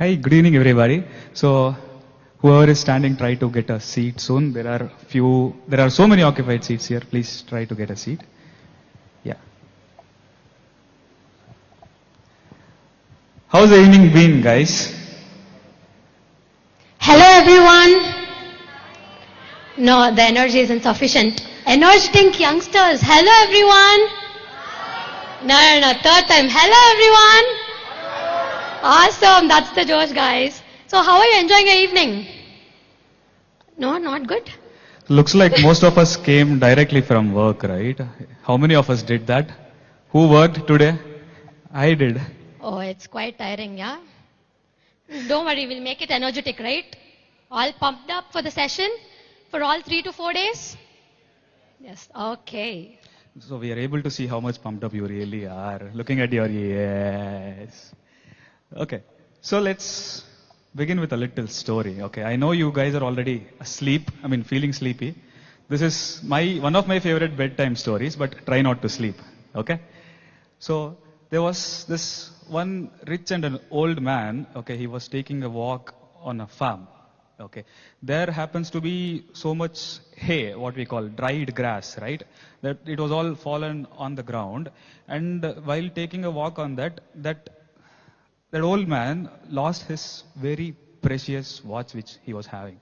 Hi, good evening everybody. So, whoever is standing, try to get a seat soon. There are so many occupied seats here. Please try to get a seat. Yeah. How's the evening been, guys? Hello everyone. No, the energy is insufficient. Energetic youngsters. Hello everyone. No, third time. Hello everyone. Awesome. That's the Josh, guys. So how are you enjoying your evening? No, not good. Looks like most of us came directly from work, right? How many of us did that? Who worked today? I did. Oh, it's quite tiring, yeah? Don't worry, we'll make it energetic, right? All pumped up for the session for all 3 to 4 days? Yes, okay. So we are able to see how much pumped up you really are. Looking at your yes. Okay. So let's begin with a little story. Okay. I know you guys are already asleep. Feeling sleepy. This is one of my favorite bedtime stories, but try not to sleep. Okay. So there was this one rich and an old man. Okay. He was taking a walk on a farm. Okay. There happens to be so much hay, what we call dried grass, right? That it was all fallen on the ground. And while taking a walk on that old man lost his very precious watch which he was having.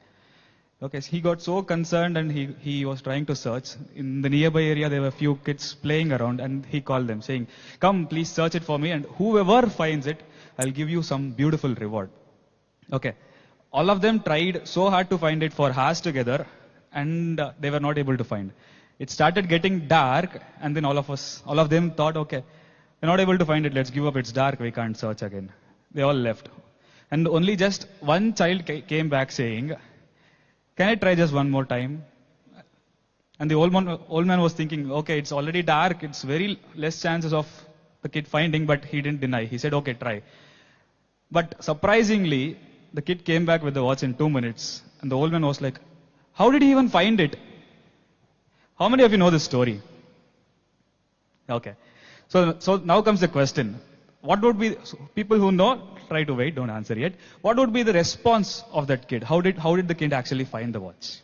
Okay, so he got so concerned and he was trying to search. In the nearby area there were a few kids playing around and he called them saying, "Come, please search it for me, and whoever finds it, I'll give you some beautiful reward." Okay. All of them tried so hard to find it for hours together, and they were not able to find. It started getting dark, and then all of them thought, okay, we're not able to find it, let's give up, it's dark, we can't search again. They all left. And only just one child came back saying, "Can I try just one more time?" And the old man was thinking, okay, it's already dark, it's very less chances of the kid finding, but he didn't deny. He said, okay, try. But surprisingly, the kid came back with the watch in 2 minutes. And the old man was like, how did he even find it? How many of you know this story? Okay. So now comes the question. What would be, people who know, try to wait, don't answer yet. What would be the response of that kid? How did the kid actually find the watch?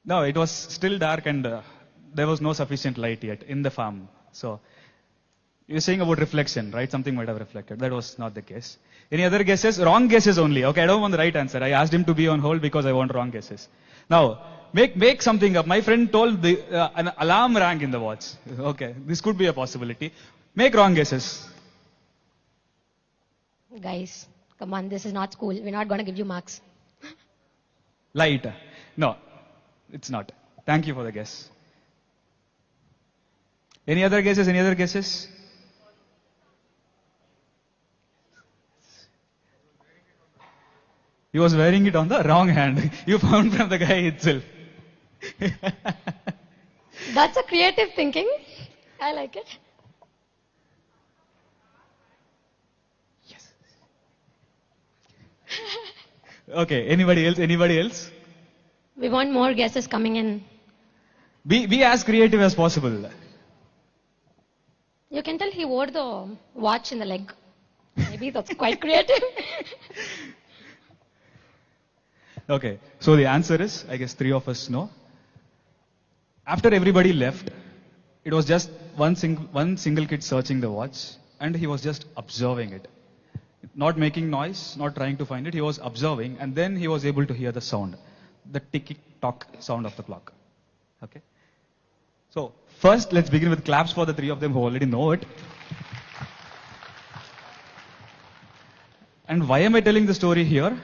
No, it was still dark and there was no sufficient light yet in the farm. So, you're saying about reflection, right? Something might have reflected. That was not the case. Any other guesses? Wrong guesses only. Okay, I don't want the right answer. I asked him to be on hold because I want wrong guesses. Now, make something up. My friend told an alarm rang in the watch. Okay, this could be a possibility. Make wrong guesses. Guys, come on, this is not school. We're not going to give you marks. Light. No, it's not. Thank you for the guess. Any other guesses? Any other guesses? He was wearing it on the wrong hand. You found from the guy itself. That's a creative thinking. I like it. Yes. Okay, anybody else? Anybody else? We want more guesses coming in. Be as creative as possible. You can tell he wore the watch in the leg. Maybe that's quite creative. Okay, so the answer is, I guess 3 of us know. After everybody left, it was just one single kid searching the watch, and he was just observing it. Not making noise, not trying to find it, he was observing, and then he was able to hear the sound, the tick-tock sound of the clock. Okay? So, first let's begin with claps for the 3 of them who already know it. And why am I telling the story here?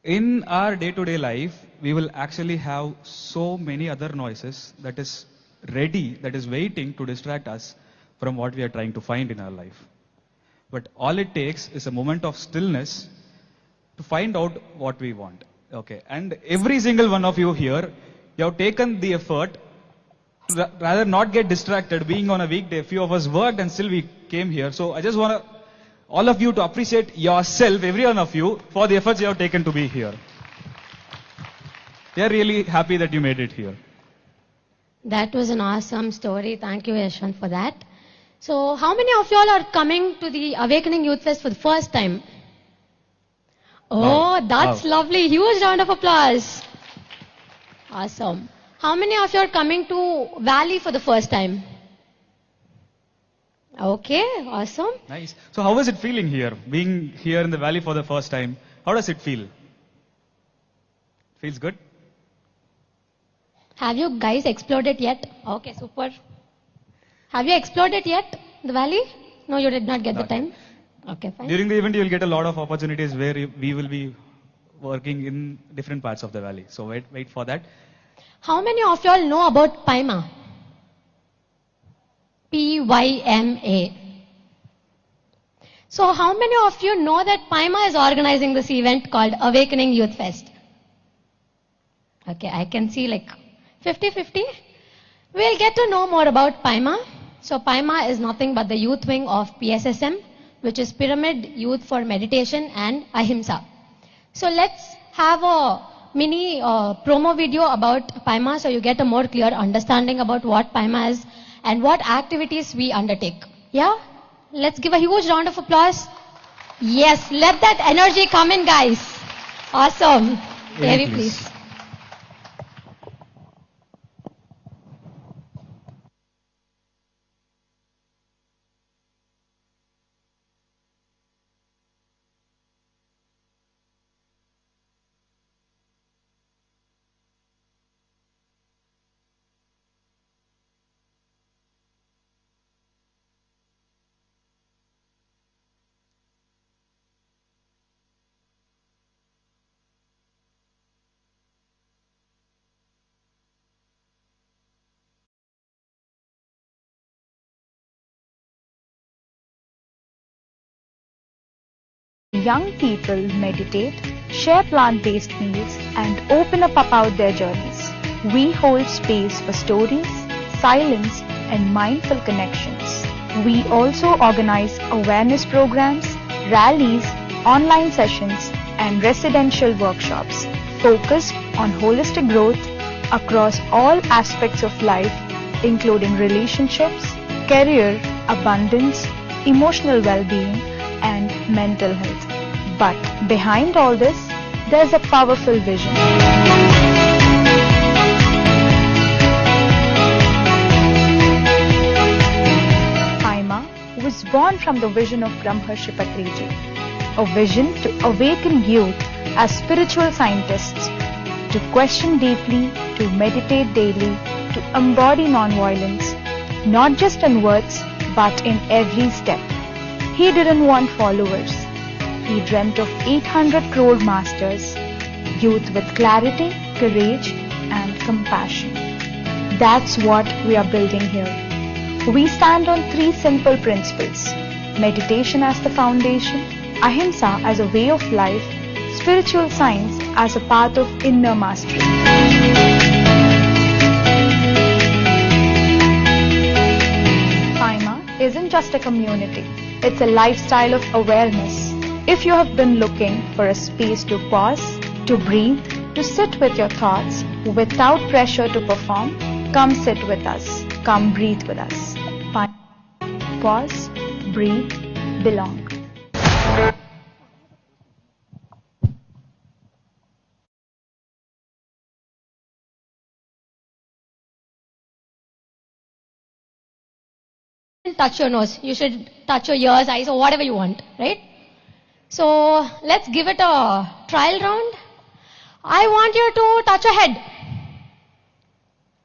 In our day-to-day life, we will actually have so many other noises that is ready, that is waiting to distract us from what we are trying to find in our life. But all it takes is a moment of stillness to find out what we want. Okay, and every single one of you here, you have taken the effort to rather not get distracted. Being on a weekday, few of us worked and still we came here. So I just want all of you to appreciate yourself, every one of you, for the efforts you have taken to be here. We are really happy that you made it here. That was an awesome story. Thank you, Yashwant, for that. So, how many of y'all are coming to the Awakening Youth Fest for the first time? Oh, Wow. that's Wow. lovely. Huge round of applause. Awesome. How many of you are coming to Valley for the first time? Okay, awesome. Nice. So how is it feeling here? Being here in the valley for the first time, how does it feel? Feels good? Have you guys explored it yet? Okay, super. Have you explored it yet, the valley? No, you did not get the Not yet. time? Okay, fine. During the event, you will get a lot of opportunities where we will be working in different parts of the valley. So wait for that. How many of y'all know about PYMA? PYMA. So how many of you know that PYMA is organizing this event called Awakening Youth Fest? Okay, I can see like 50-50. We'll get to know more about PYMA. So PYMA is nothing but the youth wing of PSSM, which is Pyramid Youth for Meditation and Ahimsa. So let's have a mini promo video about PYMA so you get a more clear understanding about what PYMA is and what activities we undertake. Yeah? Let's give a huge round of applause. Yes, let that energy come in, guys. Awesome. Devi, please. Young people meditate, share plant-based meals, and open up about their journeys. We hold space for stories, silence, and mindful connections. We also organize awareness programs, rallies, online sessions, and residential workshops focused on holistic growth across all aspects of life, including relationships, career, abundance, emotional well-being, and mental health. But behind all this, there's a powerful vision. PYMA was born from the vision of Brahmarshi Patriji, a vision to awaken youth as spiritual scientists, to question deeply, to meditate daily, to embody non-violence, not just in words, but in every step. He didn't want followers. He dreamt of 800 crore masters, youth with clarity, courage, and compassion. That's what we are building here. We stand on 3 simple principles: meditation as the foundation, ahimsa as a way of life, spiritual science as a path of inner mastery. PYMA isn't just a community, it's a lifestyle of awareness. If you have been looking for a space to pause, to breathe, to sit with your thoughts without pressure to perform, come sit with us. Come breathe with us. Pause, breathe, belong. Touch your nose. You should touch your ears, eyes, or whatever you want, right? So let's give it a trial round. I want you to touch your head.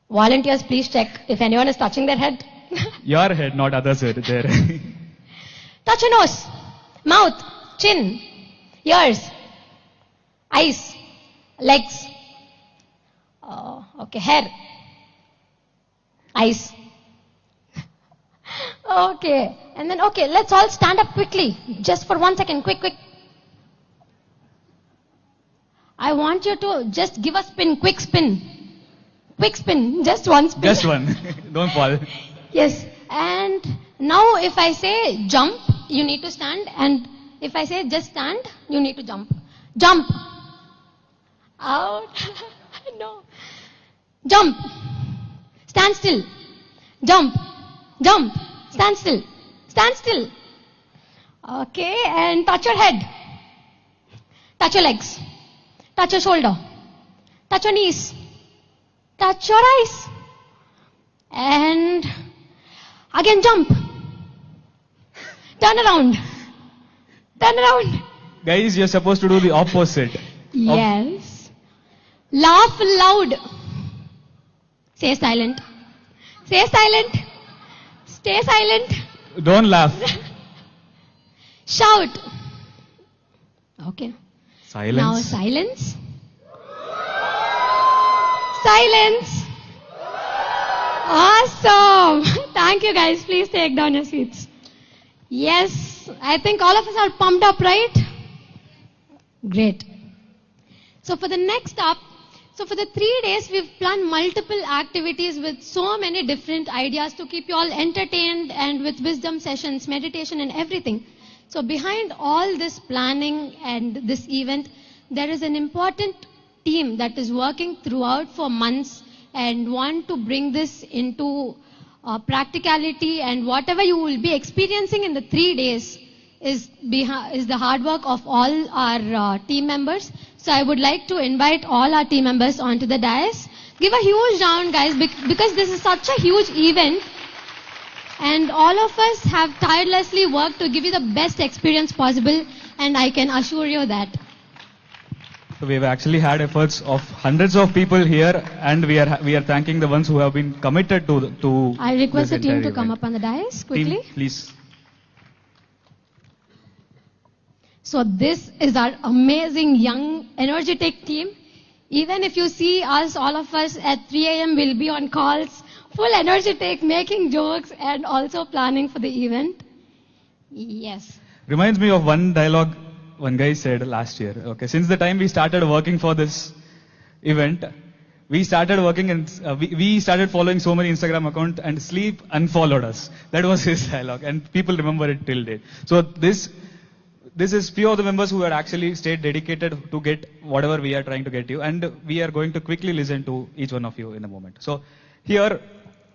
Volunteers, please check if anyone is touching their head. Your head, not others' head there. Touch your nose, mouth, chin, ears, eyes, legs. Okay, hair, eyes. Okay, and then okay, let's all stand up quickly, just for 1 second, quick. I want you to just give a spin, quick spin, just one spin. Just one. Don't fall. Yes, and now if I say jump, you need to stand, and if I say just stand, you need to jump. Jump. Out. No. Jump. stand still, jump, jump, stand still, stand still. Okay, and touch your head, touch your legs, touch your shoulder, touch your knees, touch your eyes, and again jump, turn around, turn around. Guys, you're supposed to do the opposite. Yes. Laugh loud. Stay silent. Stay silent. Stay silent. Don't laugh. Shout. Okay. Silence. Now silence. Silence. Awesome. Thank you guys. Please take down your seats. Yes, I think all of us are pumped up, right? Great. So for the next up, so for the 3 days, we've planned multiple activities with so many different ideas to keep you all entertained and with wisdom sessions, meditation and everything. So behind all this planning and this event, there is an important team that is working throughout for months and want to bring this into practicality, and whatever you will be experiencing in the 3 days is the hard work of all our team members. So I would like to invite all our team members onto the dais. Give a huge round, guys, because this is such a huge event. And all of us have tirelessly worked to give you the best experience possible. And I can assure you that. So we've actually had efforts of hundreds of people here, and we are thanking the ones who have been committed to. I request the this team entire to come event. up on the dais quickly. Team, please. So this is our amazing, young, energetic team. Even if you see us, all of us at 3 a.m. will be on calls, full energetic, making jokes and also planning for the event. Yes. Reminds me of one dialogue one guy said last year. Okay, since the time we started working for this event, we started working and we started following so many Instagram accounts, and sleep unfollowed us. That was his dialogue, and people remember it till date. So this is few of the members who are actually stayed dedicated to get whatever we are trying to get you, and we are going to quickly listen to each one of you in a moment. So here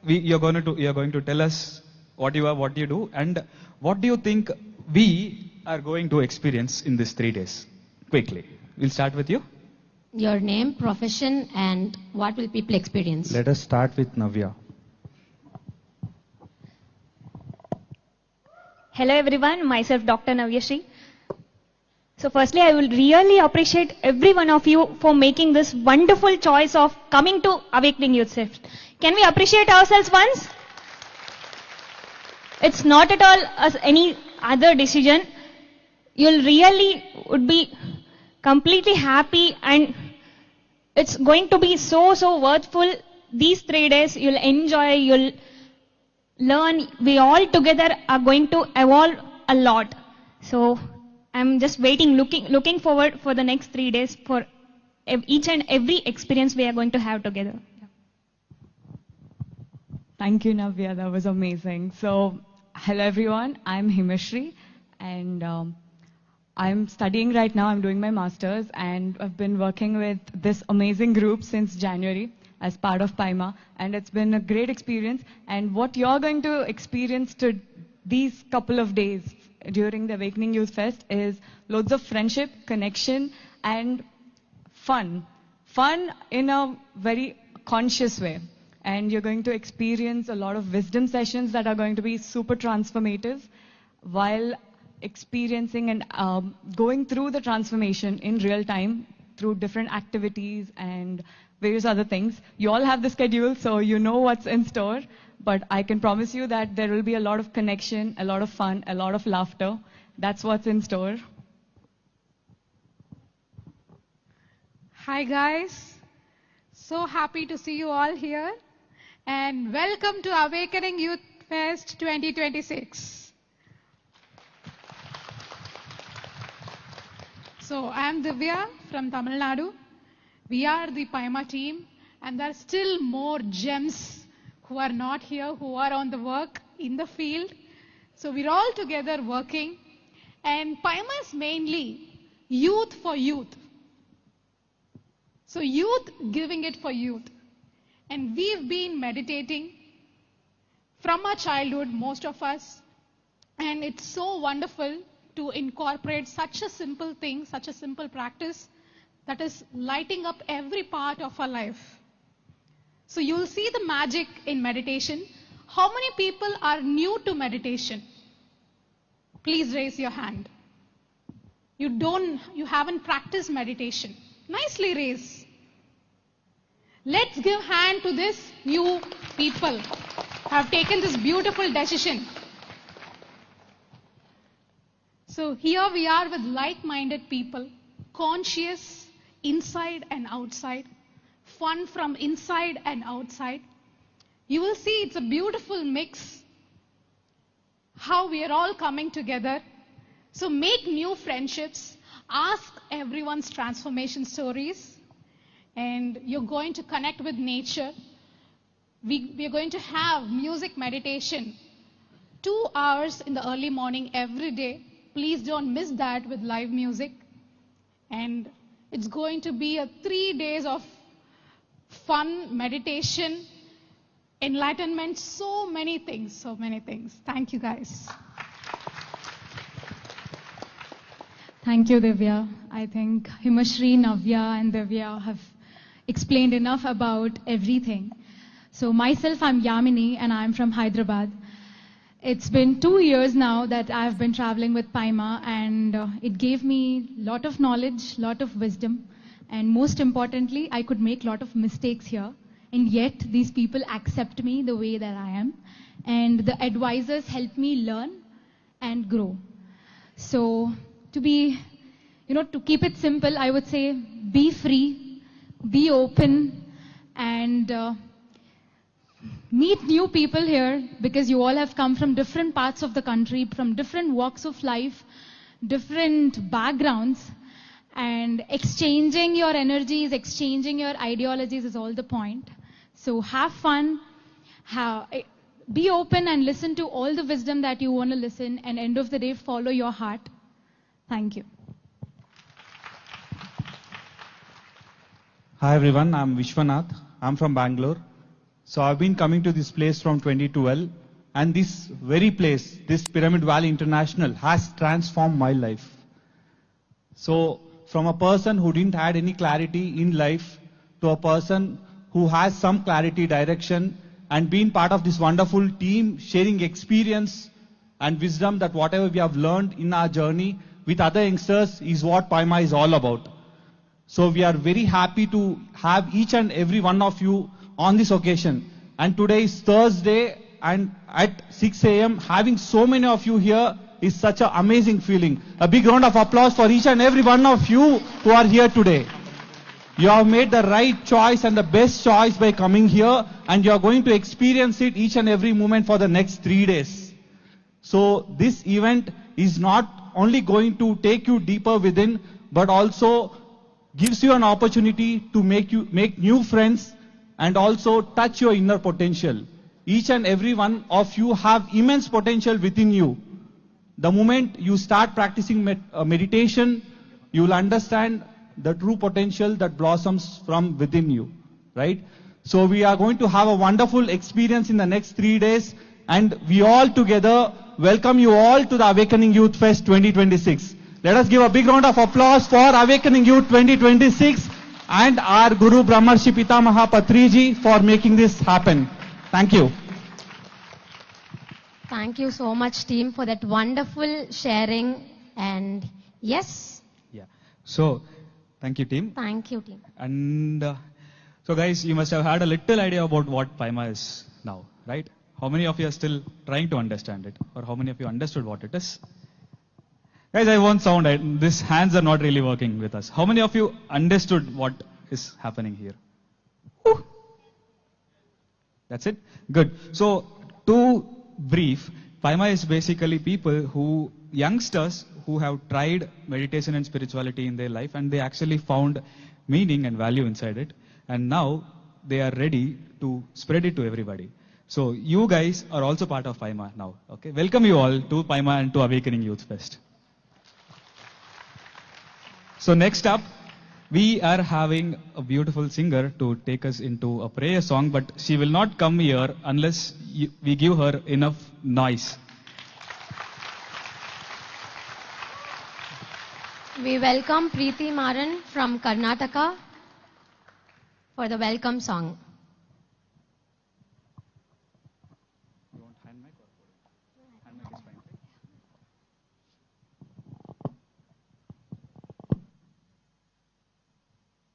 you're going to tell us what you are, what you do, and what do you think we are going to experience in these 3 days. Quickly, we'll start with you. Your name, profession, and what will people experience? Let us start with Navya. Hello everyone, myself Dr. Navyashri. So firstly, I will really appreciate every one of you for making this wonderful choice of coming to Awakening Youth Fest. Can we appreciate ourselves once? It's not at all as any other decision. You'll really would be completely happy, and it's going to be so worthful. These 3 days, you'll enjoy, you'll learn. We all together are going to evolve a lot. So I'm just waiting, looking forward for the next 3 days for each and every experience we are going to have together. Thank you, Navya. That was amazing. So, hello everyone. I'm Himashri, and I'm studying right now. I'm doing my master's, and I've been working with this amazing group since January as part of PIMA, and it's been a great experience. And what you're going to experience to these couple of days during the Awakening Youth Fest is loads of friendship, connection, and fun. Fun in a very conscious way. And you're going to experience a lot of wisdom sessions that are going to be super transformative while experiencing and going through the transformation in real time through different activities and various other things. You all have the schedule, so you know what's in store. But I can promise you that there will be a lot of connection, a lot of fun, a lot of laughter. That's what's in store. Hi guys, so happy to see you all here, and welcome to Awakening Youth Fest 2026. So I am Divya from Tamil Nadu. We are the PIMA team, and there are still more gems who are not here, who are on the work in the field. So we're all together working, and PIMA is mainly youth for youth. So youth giving it for youth. And we've been meditating from our childhood, most of us. And it's so wonderful to incorporate such a simple thing, such a simple practice that is lighting up every part of our life. So you'll see the magic in meditation. How many people are new to meditation? Please raise your hand. You haven't practiced meditation. Nicely raise. Let's give hand to this new people who have taken this beautiful decision. So here we are with like-minded people, conscious inside and outside, fun from inside and outside. You will see it's a beautiful mix, how we are all coming together. So make new friendships, ask everyone's transformation stories, and you're going to connect with nature. We are going to have music meditation 2 hours in the early morning every day. Please don't miss that with live music. And it's going to be 3 days of fun, meditation, enlightenment, so many things, so many things. Thank you, guys. Thank you, Divya. I think Himashri, Navya, and Divya have explained enough about everything. So myself, I'm Yamini, and I'm from Hyderabad. It's been 2 years now that I've been traveling with Paima, and it gave me a lot of knowledge, lot of wisdom, and most importantly, I could make a lot of mistakes here, and yet these people accept me the way that I am, and the advisors help me learn and grow. So to keep it simple, I would say be free, be open, and meet new people here, because you all have come from different parts of the country, from different walks of life, different backgrounds, and exchanging your energies, exchanging your ideologies is all the point. So have fun, be open and listen to all the wisdom that you want to listen, and end of the day, follow your heart. Thank you. Hi everyone, I'm Vishwanath. I'm from Bangalore. So I've been coming to this place from 2012, and this very place, this Pyramid Valley International, has transformed my life. So from a person who didn't have any clarity in life to a person who has some clarity, direction, and being part of this wonderful team, sharing experience and wisdom that whatever we have learned in our journey with other youngsters is what Paima is all about. So we are very happy to have each and every one of you on this occasion. And today is Thursday, and at 6 a.m. having so many of you here is such an amazing feeling. A big round of applause for each and every one of you who are here today. You have made the right choice and the best choice by coming here, and you are going to experience it each and every moment for the next 3 days. So this event is not only going to take you deeper within, but also gives you an opportunity to make new friends and also touch your inner potential. Each and every one of you have immense potential within you. The moment you start practicing meditation, you will understand the true potential that blossoms from within you, right? So we are going to have a wonderful experience in the next 3 days, and we all together welcome you all to the Awakening Youth Fest 2026. Let us give a big round of applause for Awakening Youth 2026 and our Guru Brahmarshi Pitamaha Patriji for making this happen. Thank you. Thank you so much, team, for that wonderful sharing. And yes. Yeah. So, thank you, team. Thank you, team. And so, guys, you must have had a little idea about what Paima is now, right? How many of you are still trying to understand it? Or how many of you understood what it is? Guys, I won't sound, these hands are not really working with us. How many of you understood what is happening here? Whew. That's it? Good. So, to brief, Paima is basically people youngsters who have tried meditation and spirituality in their life, and they actually found meaning and value inside it. And now they are ready to spread it to everybody. So you guys are also part of Paima now. Okay, welcome you all to Paima and to Awakening Youth Fest. So next up, We are having a beautiful singer to take us into a prayer song, but she will not come here unless we give her enough noise. We welcome Preeti Maran from Karnataka for the welcome song.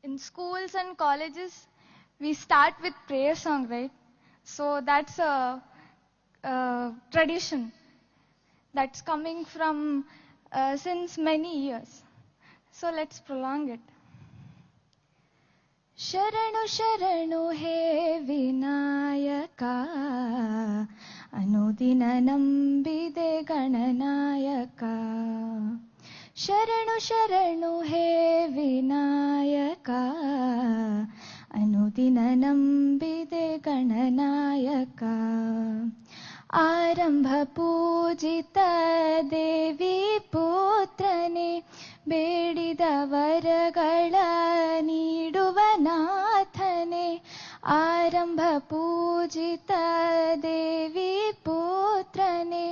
In schools and colleges, we start with prayer song, right? So that's a tradition that's coming from since many years. So let's prolong it. Sharanu Sharanu He Vinayaka Anudina Nambide Gananayaka Sharanu Sharanu He Vinayaka Anudina Nambide Gananayaka Arambha Pujita Devi Putrane ಬೇಡಿದ ವರಗಳ ನೀಡುವ ನಾಥನೆ ಆರಂಭ ಪೂಜಿತ ದೇವಿ ಪುತ್ರನೆ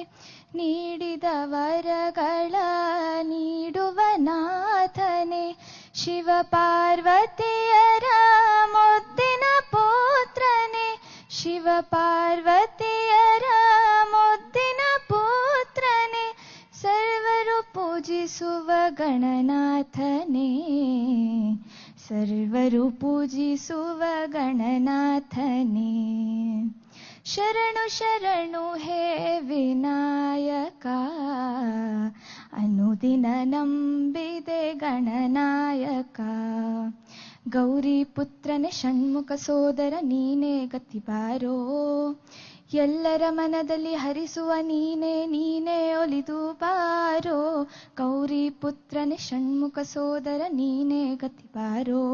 ನೀಡಿದ ವರಗಳ ನೀಡುವ ನಾಥನೆ ಶಿವ ಪಾರ್ವತಿಯರ ಮುದ್ದಿನ ಪುತ್ರನೆ ಶಿವ ಪಾರ್ವತಿಯರ ಮುದ್ದಿನ ಪುತ್ರನೆ ಸರ್ವರು ಪೂಜಿಸುವ ಗಣನಾಥನೇ ಸರ್ವರು ಪೂಜಿಸುವ ಗಣನಾಥನೇ ಶರಣು ಶರಣು ಹೇ ವಿನಾಯಕ ಅನುದಿನ ನಂಬಿದೆ ಗಣನಾಯಕ ಗೌರಿ ಪುತ್ರನೆ ಷಣ್ಮುಖ ಸೋದರ ನೀನೇ ಗತಿ ಬಾರೋ ಎಲ್ಲರ ಮನದಲ್ಲಿ ಹರಿಸುವ ನೀನೇ ನೀನೇ ಒಲಿದು ಬಾರೋ ಗೌರಿ ಪುತ್ರನೆ ಷಣ್ಮುಖ ಸೋದರ ನೀನೇ ಗತಿ ಬಾರೋ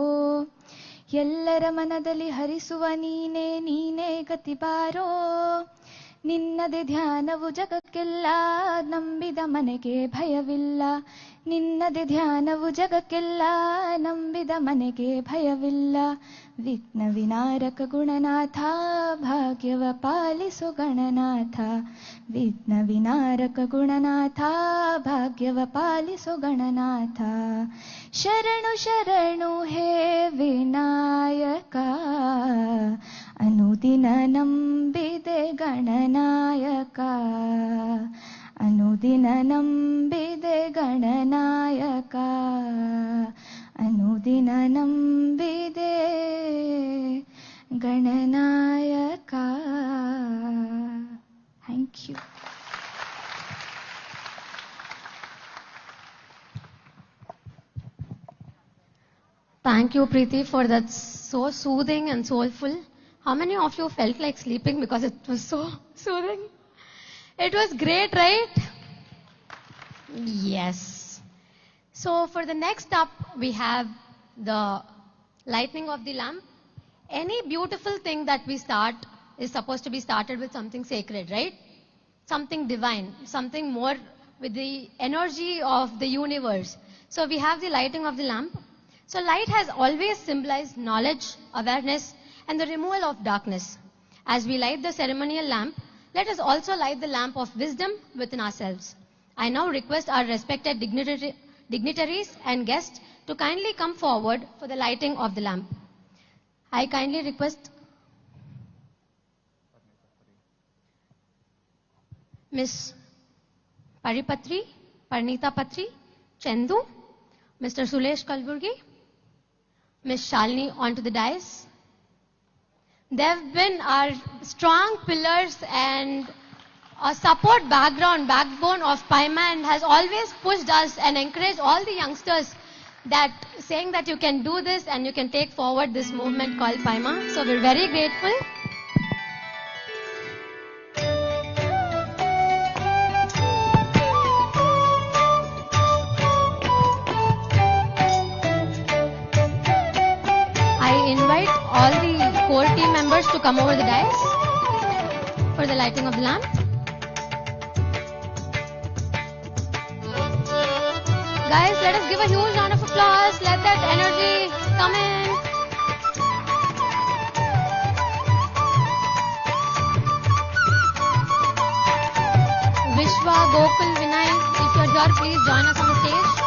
ಎಲ್ಲರ ಮನದಲ್ಲಿ ಹರಿಸುವ ನೀನೇ ನೀನೇ ಗತಿ ಬಾರೋ ನಿನ್ನದೇ ಧ್ಯಾನವು ಜಗಕ್ಕೆಲ್ಲ ನಂಬಿದ ಮನೆಗೆ ಭಯವಿಲ್ಲ ನಿನ್ನದೇ ಧ್ಯಾನವು ಜಗಕ್ಕೆಲ್ಲ ನಂಬಿದ ಮನೆಗೆ ಭಯವಿಲ್ಲ ವಿಘ್ನ ವಿನಾರಕ ಗುಣನಾಥ ಭಾಗ್ಯವ ಪಾಲಿಸು ಗಣನಾಥ ವಿಘ್ನ ವಿನಾರಕ ಗುಣನಾಥ ಭಾಗ್ಯವ ಪಾಲಿಸು ಗಣನಾಥ ಶರಣು ಶರಣು ಹೇ ವಿನಾಯಕ ಅನುದಿನ ನಂಬಿದೆ ಗಣನಾಯಕ ಅನುದಿನ ನಂಬಿದೆ ಗಣನಾಯಕ ಅನುದಿನ ನಂಬಿದೆ Gananayaka thank you Thank you, Preeti, for that so soothing and soulful. How many of you felt like sleeping because it was so soothing? It was great, right? Yes. So for the next up, we have the lighting of the lamp. Any beautiful thing that we start is supposed to be started with something sacred, right? Something divine, something more with the energy of the universe. So we have the lighting of the lamp. So light has always symbolized knowledge, awareness, and the removal of darkness. As we light the ceremonial lamp, let us also light the lamp of wisdom within ourselves. I now request our respected dignitaries and guests to kindly come forward for the lighting of the lamp. I kindly request Miss Paripatri, Parnita Patri, Chendu, Mr. Sulesh Kalburgi, Miss Shalini onto the dais. They've been our strong pillars and a support backbone of Paima, and has always pushed us and encouraged all the youngsters that saying that you can do this and you can take forward this movement called Paima. So we're very grateful. I invite all the core team members to come over the dais for the lighting of the lamp. Guys, let us give a huge round of applause. Let that energy Gokul, Vinay, if you're here, please join us on the stage.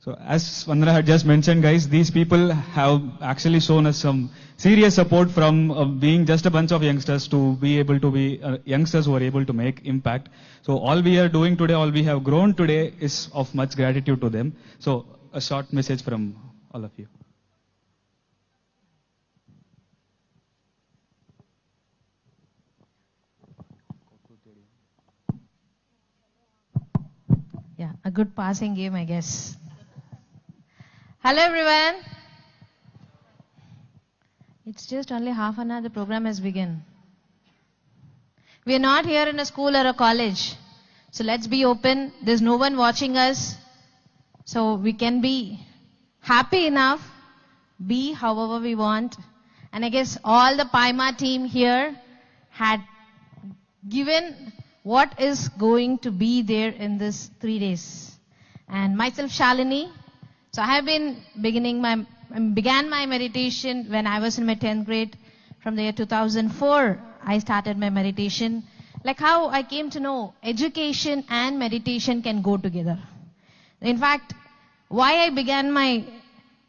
So as Vandana had just mentioned, guys, these people have actually shown us some serious support from being just a bunch of youngsters to be able to be youngsters who are able to make impact. So all we are doing today, all we have grown today is of much gratitude to them. So a short message from all of you. Yeah, a good passing game, I guess. Hello, everyone. It's just only half an hour, the program has begun. We are not here in a school or a college. So let's be open. There's no one watching us. So we can be happy enough, be however we want. And I guess all the PIMA team here had given what is going to be there in this 3 days. And myself, Shalini. So I have been began my meditation when I was in my 10th grade. From the year 2004, I started my meditation. Like how I came to know education and meditation can go together. In fact, why I began my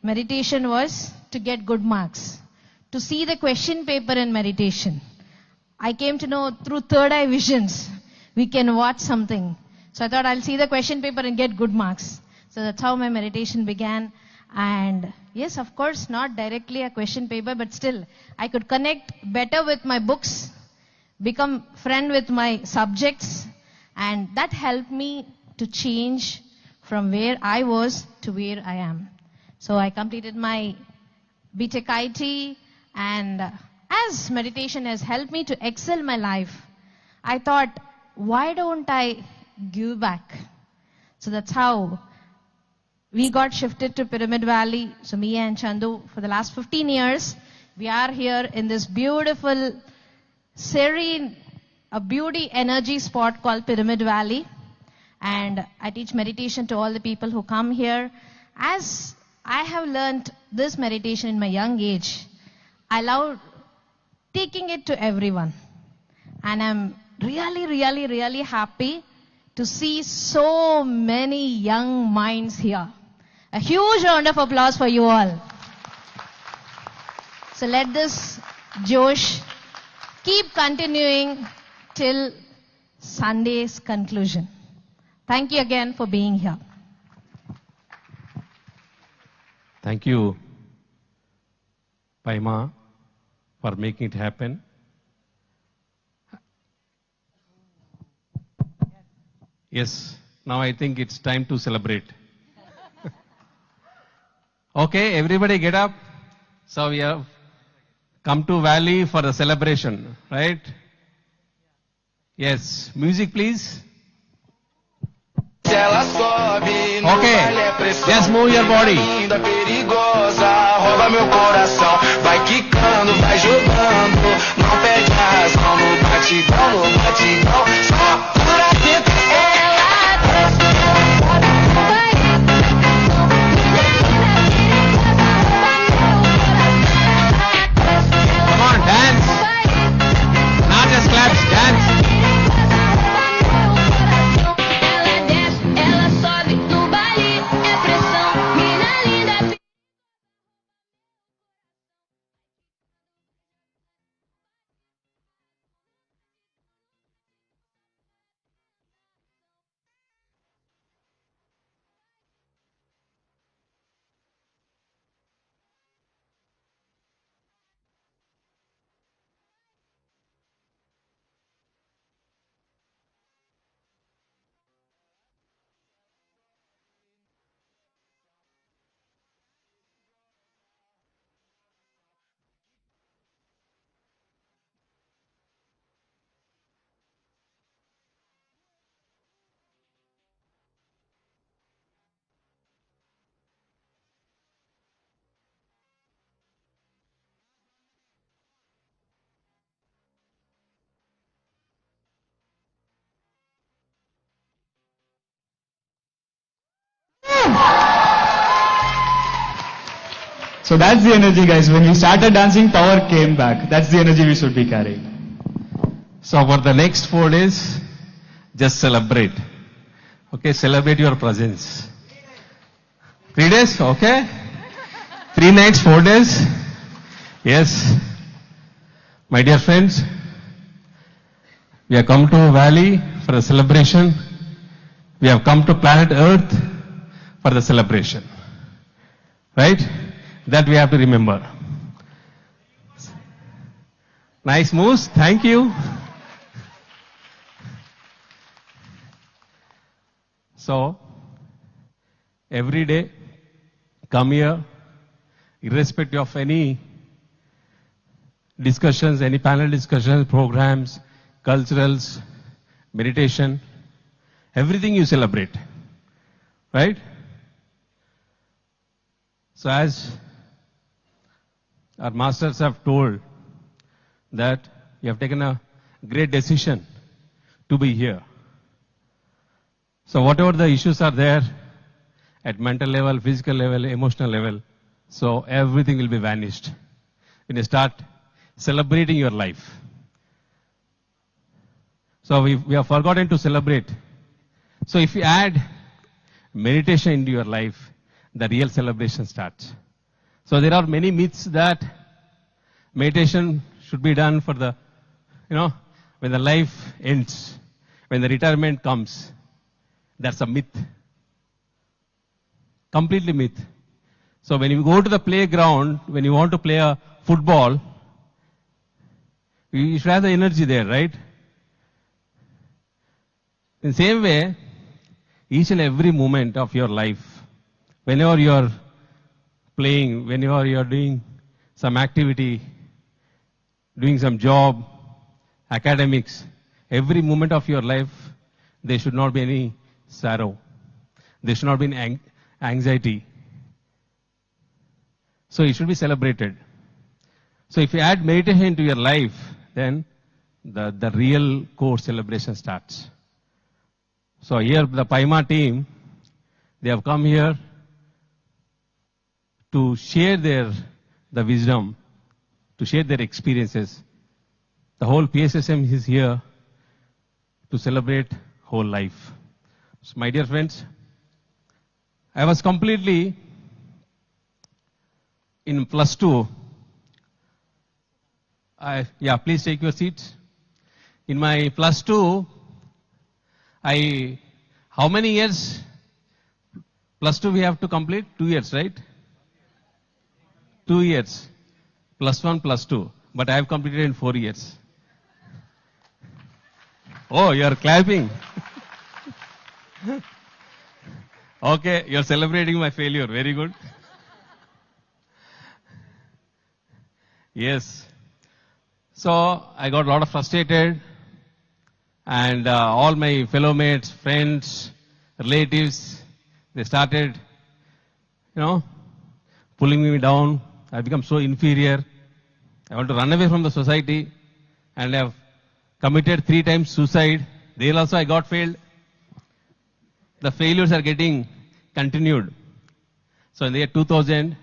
meditation was to get good marks, to see the question paper in meditation. I came to know through third eye visions, we can watch something. So I thought I'll see the question paper and get good marks. So that's how my meditation began. And yes, of course, not directly a question paper, but still, I could connect better with my books, become friend with my subjects, and that helped me to change from where I was to where I am. So I completed my BTech IT, and as meditation has helped me to excel my life, I thought, why don't I give back? So that's how we got shifted to Pyramid Valley. So me and Chandu, for the last 15 years, we are here in this beautiful, serene, a beauty energy spot called Pyramid Valley. And I teach meditation to all the people who come here. As I have learned this meditation in my young age, I love taking it to everyone. And I'm really happy to see so many young minds here. A huge round of applause for you all. So let this Josh keep continuing till Sunday's conclusion. Thank you again for being here. Thank you, Paima, for making it happen. Yes, now I think it's time to celebrate. Okay, everybody get up. So we have come to Valley for the celebration, right? Yes, music please. Okay, just move your body. Rouba meu coração, vai quicando, vai jogando, não perde a razão, no batidão, só por dentro. Come on, dance. Not just claps, dance. So that's the energy, guys. When we started dancing, power came back. That's the energy we should be carrying. So for the next 4 days, just celebrate. Okay, celebrate your presence. 3 days, okay? 3 nights, 4 days. Yes. My dear friends, we have come to Valley for a celebration. We have come to planet Earth for the celebration. Right? That we have to remember. Nice moves. Thank you. So, every day, come here, irrespective of any discussions, any panel discussions, programs, culturals, meditation, everything you celebrate. Right? So as our masters have told that you have taken a great decision to be here. So whatever the issues are there at mental level, physical level, emotional level, so everything will be vanished when you start celebrating your life. So we have forgotten to celebrate. So if you add meditation into your life, the real celebration starts. So there are many myths that meditation should be done for the, when the life ends, when the retirement comes. That's a myth. Completely myth. So when you go to the playground, when you want to play a football, you should have the energy there, right? In the same way, each and every moment of your life, whenever you are playing, whenever you are doing some activity, doing some job, academics, every moment of your life, there should not be any sorrow. There should not be any anxiety. So it should be celebrated. So if you add meditation into your life, then the real core celebration starts. So here the PMC team, they have come here to share the wisdom, to share their experiences. The whole PSSM is here to celebrate whole life. So my dear friends, I was completely in +2. Please take your seats. In my +2, how many years +2 we have to complete? 2 years, right? 2 years. +1, +2. But I have completed in 4 years. Oh, you are clapping. Okay, you are celebrating my failure. Very good. Yes. So I got a lot of frustrated, and all my fellow mates, friends, relatives, they started, pulling me down. I become so inferior. I want to run away from the society, and I have committed 3 times suicide. There also I got failed. The failures are getting continued. So in the year 2000,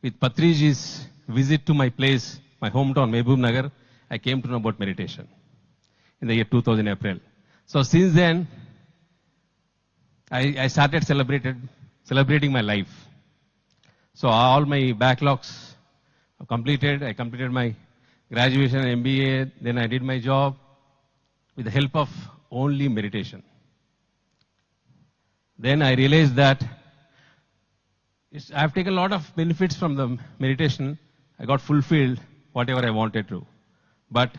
with Patriji's visit to my place, my hometown, Mehboob Nagar, I came to know about meditation in the year 2000 April. So since then, I started celebrating my life. So all my backlogs are completed. I completed my graduation, MBA, then I did my job with the help of only meditation. Then I realized that I have taken a lot of benefits from the meditation. I got fulfilled whatever I wanted to. But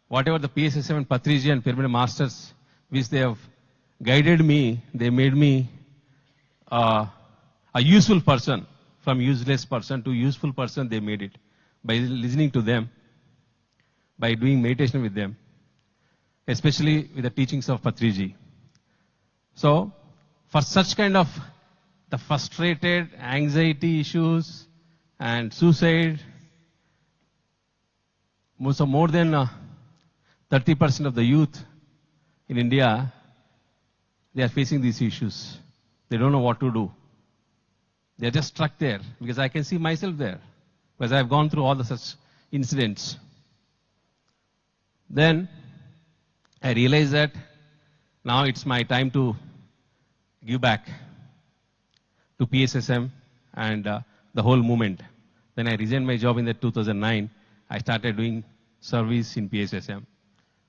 whatever the PSSM and Patriji and Pyramid Masters, which they have guided me, they made me a useful person. From useless person to useful person, they made it. By listening to them, by doing meditation with them, especially with the teachings of Patriji. So, for such kind of the frustrated, anxiety issues and suicide, more than 30% of the youth in India, they are facing these issues. They don't know what to do. They're just stuck there because I can see myself there because I've gone through all the such incidents. Then I realized that now it's my time to give back to PSSM and the whole movement. Then I resigned my job in the 2009. I started doing service in PSSM.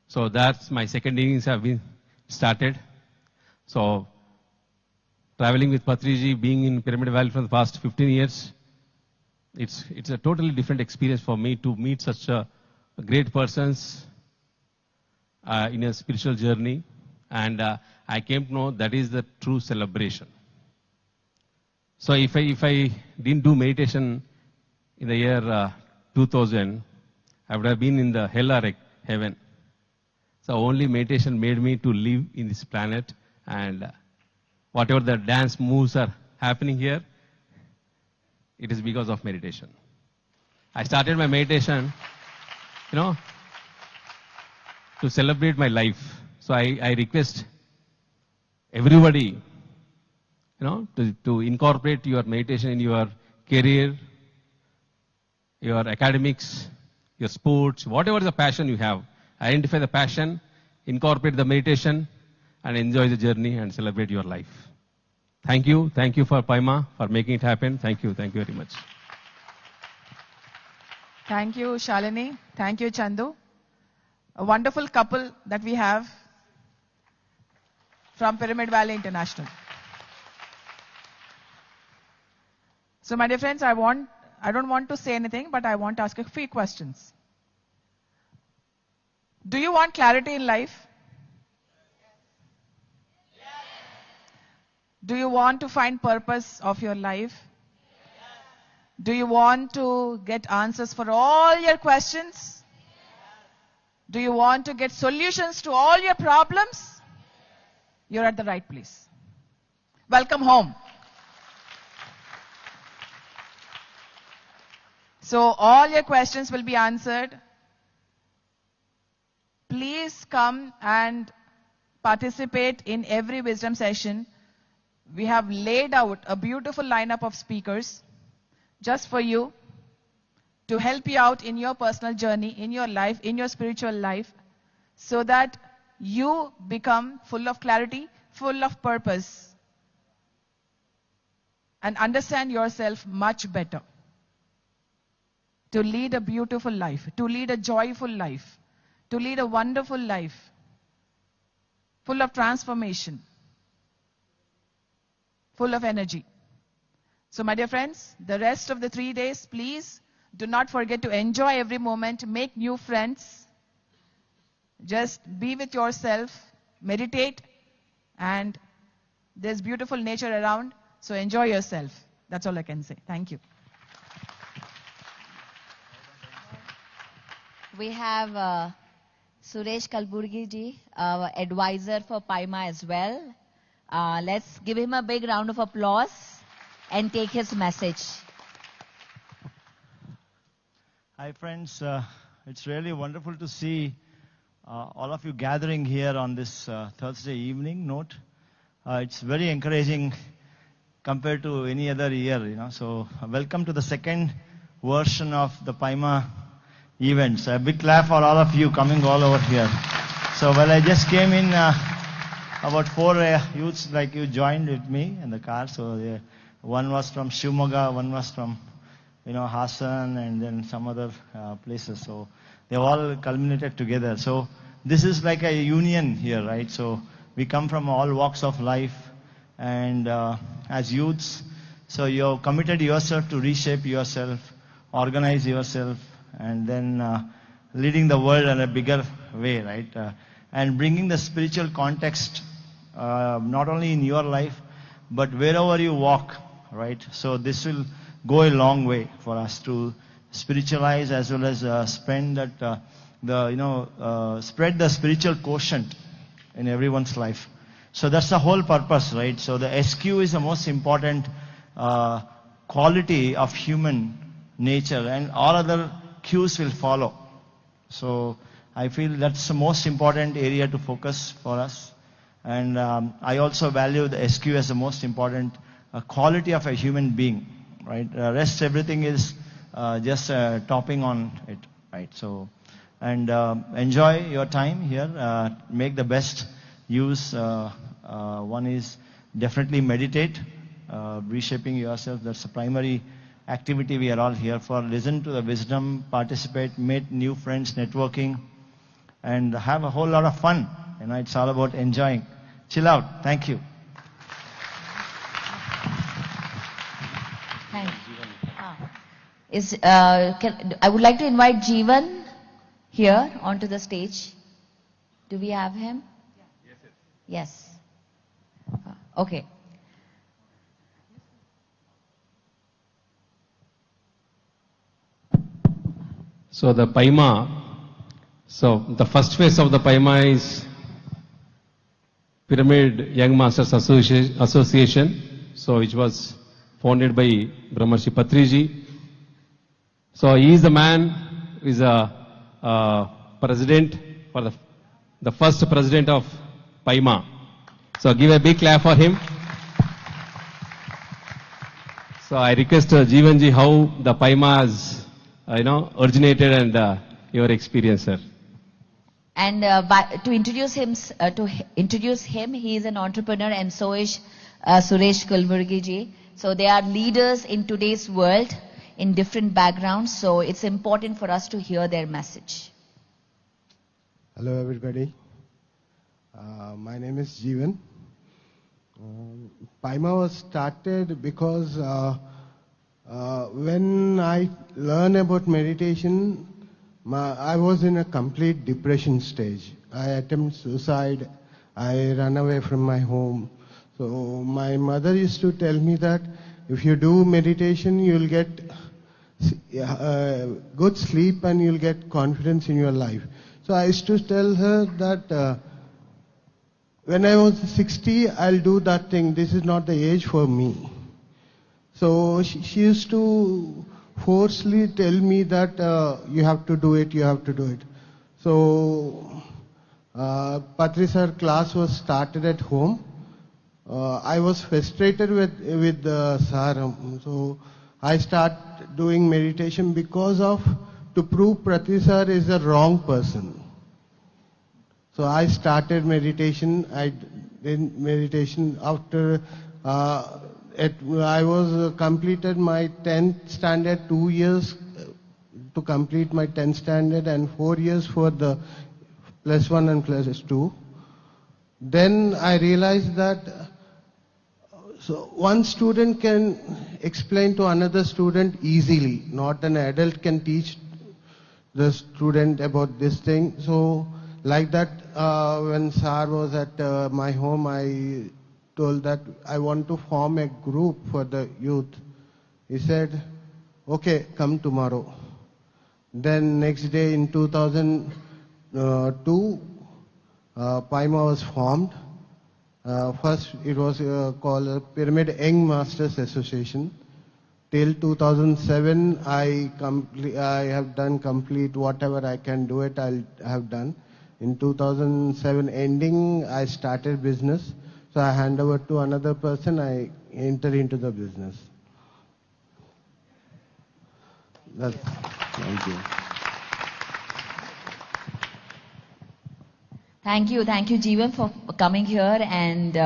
So that's my second innings have been started. So traveling with Patriji, being in Pyramid Valley for the past 15 years, it's a totally different experience for me to meet such a great persons in a spiritual journey. And I came to know that is the true celebration. So if I didn't do meditation in the year 2000, I would have been in the hell or heaven. So only meditation made me to live in this planet, and whatever the dance moves are happening here, it is because of meditation. I started my meditation, to celebrate my life. So I request everybody, to incorporate your meditation in your career, your academics, your sports, whatever the passion you have. Identify the passion, incorporate the meditation, and enjoy the journey and celebrate your life. Thank you. Thank you for Paima for making it happen. Thank you. Thank you very much. Thank you, Shalini. Thank you, Chandu. A wonderful couple that we have from Pyramid Valley International. So, my dear friends, I don't want to say anything, but I want to ask a few questions. Do you want clarity in life? Do you want to find purpose of your life? Do you want to get answers for all your questions? Do you want to get solutions to all your problems? You're at the right place. Welcome home. So all your questions will be answered. Please come and participate in every wisdom session. We have laid out a beautiful lineup of speakers just for you to help you out in your personal journey, in your life, in your spiritual life, so that you become full of clarity, full of purpose, and understand yourself much better. To lead a beautiful life, to lead a joyful life, to lead a wonderful life, full of transformation, full of energy. So, my dear friends, the rest of the 3 days, please do not forget to enjoy every moment, make new friends, just be with yourself, meditate, and there's beautiful nature around, so enjoy yourself. That's all I can say. Thank you. We have Suresh Kalburgi ji, our advisor for Paima as well. Let's give him a big round of applause and take his message. Hi friends, it's really wonderful to see all of you gathering here on this Thursday evening note. It's very encouraging compared to any other year, So welcome to the second version of the Paima events. A big clap for all of you coming all over here. So I just came in, about 4 youths like you joined with me in the car. So one was from Shivamogga, one was from Hassan, and then some other places. So they all culminated together. So this is like a union here, right? So we come from all walks of life, and as youths, so you've committed yourself to reshape yourself, organize yourself, and then leading the world in a bigger way, right? And bringing the spiritual context, not only in your life, but wherever you walk, right? So this will go a long way for us to spiritualize as well as spread the spiritual quotient in everyone's life. So that's the whole purpose, right? So the SQ is the most important quality of human nature, and all other cues will follow. So I feel that's the most important area to focus for us. And I also value the SQ as the most important quality of a human being, right? Rest everything is just topping on it, right? So, and enjoy your time here. Make the best use. One is definitely meditate, reshaping yourself. That's the primary activity we are all here for. Listen to the wisdom, participate, meet new friends, networking, and have a whole lot of fun. You know, it's all about enjoying. Chill out. Thank you. Thank you. I would like to invite Jeevan here onto the stage. Do we have him? Yes. Okay. So the PIMA, so the first phase of the PIMA is Pyramid Young Masters Association, so which was founded by Brahmarshi Patriji. So he is the man who is a president for the first president of PIMA. So give a big clap for him. So I request Jeevanji how the PIMA has originated and your experience, sir. And to introduce him, he is an entrepreneur, and so is Suresh Kalburgi ji. So they are leaders in today's world in different backgrounds. So it's important for us to hear their message. Hello, everybody. My name is Jeevan. PIMA was started because when I learned about meditation, I was in a complete depression stage. I attempted suicide. I ran away from my home. So my mother used to tell me that if you do meditation, you'll get good sleep and you'll get confidence in your life. So I used to tell her that when I was 60, I'll do that thing. This is not the age for me. So she used to forcefully tell me that you have to do it, you have to do it. So Patri sir class was started at home. I was frustrated with sir. So I started doing meditation because of to prove Patri sir is a wrong person. So I started meditation. I did meditation after I was completed my 10th standard, 2 years to complete my 10th standard and 4 years for the +1 and +2. Then I realized that so one student can explain to another student easily, not an adult can teach the student about this thing. So like that, when Sir was at my home, I told that I want to form a group for the youth. He said, okay, come tomorrow. Then next day in 2002, PIMA was formed. First it was called Pyramid Young Masters Association. Till 2007, I have done complete whatever I can do it, I have done. In 2007 ending, I started business. So I hand over to another person, I enter into the business. Thank you. Thank you, Jeevan, for coming here and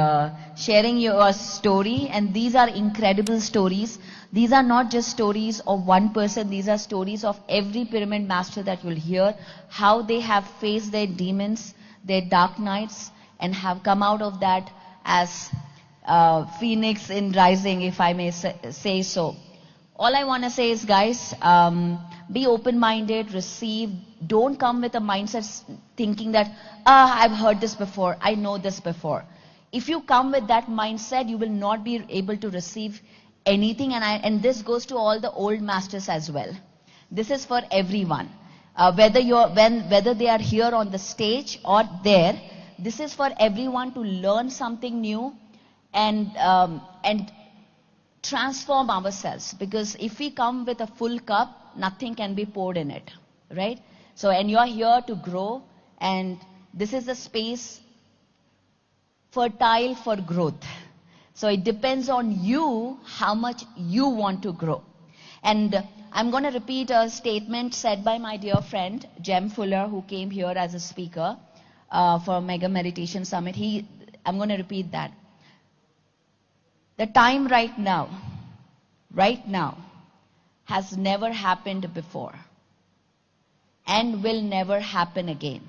sharing your story. And these are incredible stories. These are not just stories of one person. These are stories of every pyramid master that you'll hear, how they have faced their demons, their dark nights, and have come out of that as phoenix in rising, if I may say so. All I want to say is, guys, be open-minded, receive. Don't come with a mindset thinking that, I've heard this before, I know this before. If you come with that mindset, you will not be able to receive anything. And this goes to all the old masters as well. This is for everyone. Whether they are here on the stage or there, this is for everyone to learn something new and transform ourselves. Because if we come with a full cup, nothing can be poured in it, right? So, and you're here to grow, and this is a space fertile for growth. So it depends on you how much you want to grow. And I'm going to repeat a statement said by my dear friend, Jem Fuller, who came here as a speaker for Mega Meditation Summit. I'm going to repeat that. The time right now, has never happened before and will never happen again.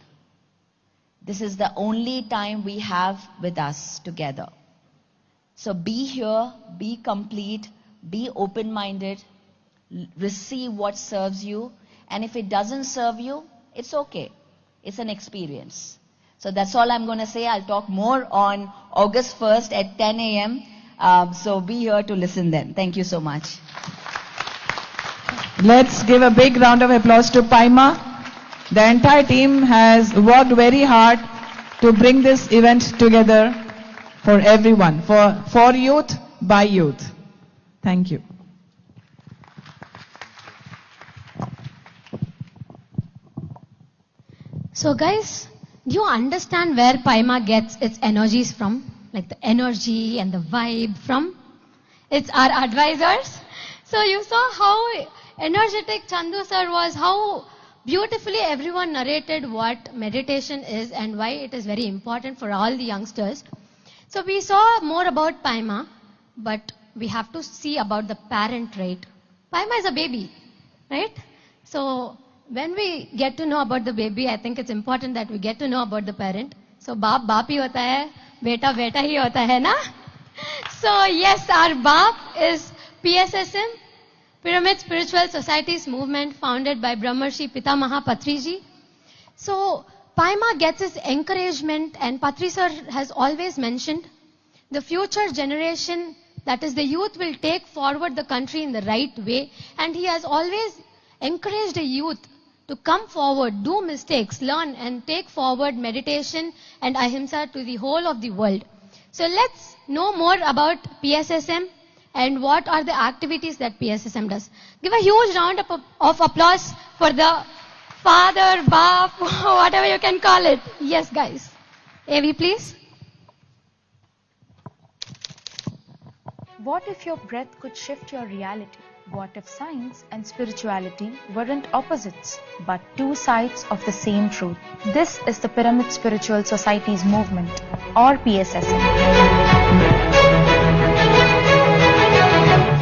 This is the only time we have with us together. So be here, be complete, be open-minded, receive what serves you, and if it doesn't serve you, it's okay. It's an experience. So that's all I'm going to say. I'll talk more on August 1st at 10 a.m. So be here to listen then. Thank you so much. Let's give a big round of applause to Paima. The entire team has worked very hard to bring this event together for everyone, for youth, by youth. Thank you. So guys, do you understand where Paima gets its energies from? Like the energy and the vibe from? It's our advisors. So you saw how energetic Chandu sir was, how beautifully everyone narrated what meditation is and why it is very important for all the youngsters. So we saw more about Paima, but we have to see about the parent, right? Paima is a baby, right? So when we get to know about the baby, I think it's important that we get to know about the parent. So baap baap hi hota hai, beta beta hi hota hai na? So yes, our baap is PSSM, Pyramid Spiritual Societies movement, founded by Brahmarshi Pitamaha Patriji. So Paima gets his encouragement, and Patri sir has always mentioned the future generation, that is the youth, will take forward the country in the right way, and he has always encouraged the youth to come forward, do mistakes, learn, and take forward meditation and ahimsa to the whole of the world. So let's know more about PSSM and what are the activities that PSSM does. Give a huge round of applause for the father, baap, whatever you can call it. Yes, guys. AV, please. What if your breath could shift your reality? What if science and spirituality weren't opposites, but two sides of the same truth? This is the Pyramid Spiritual Societies movement, or PSSM.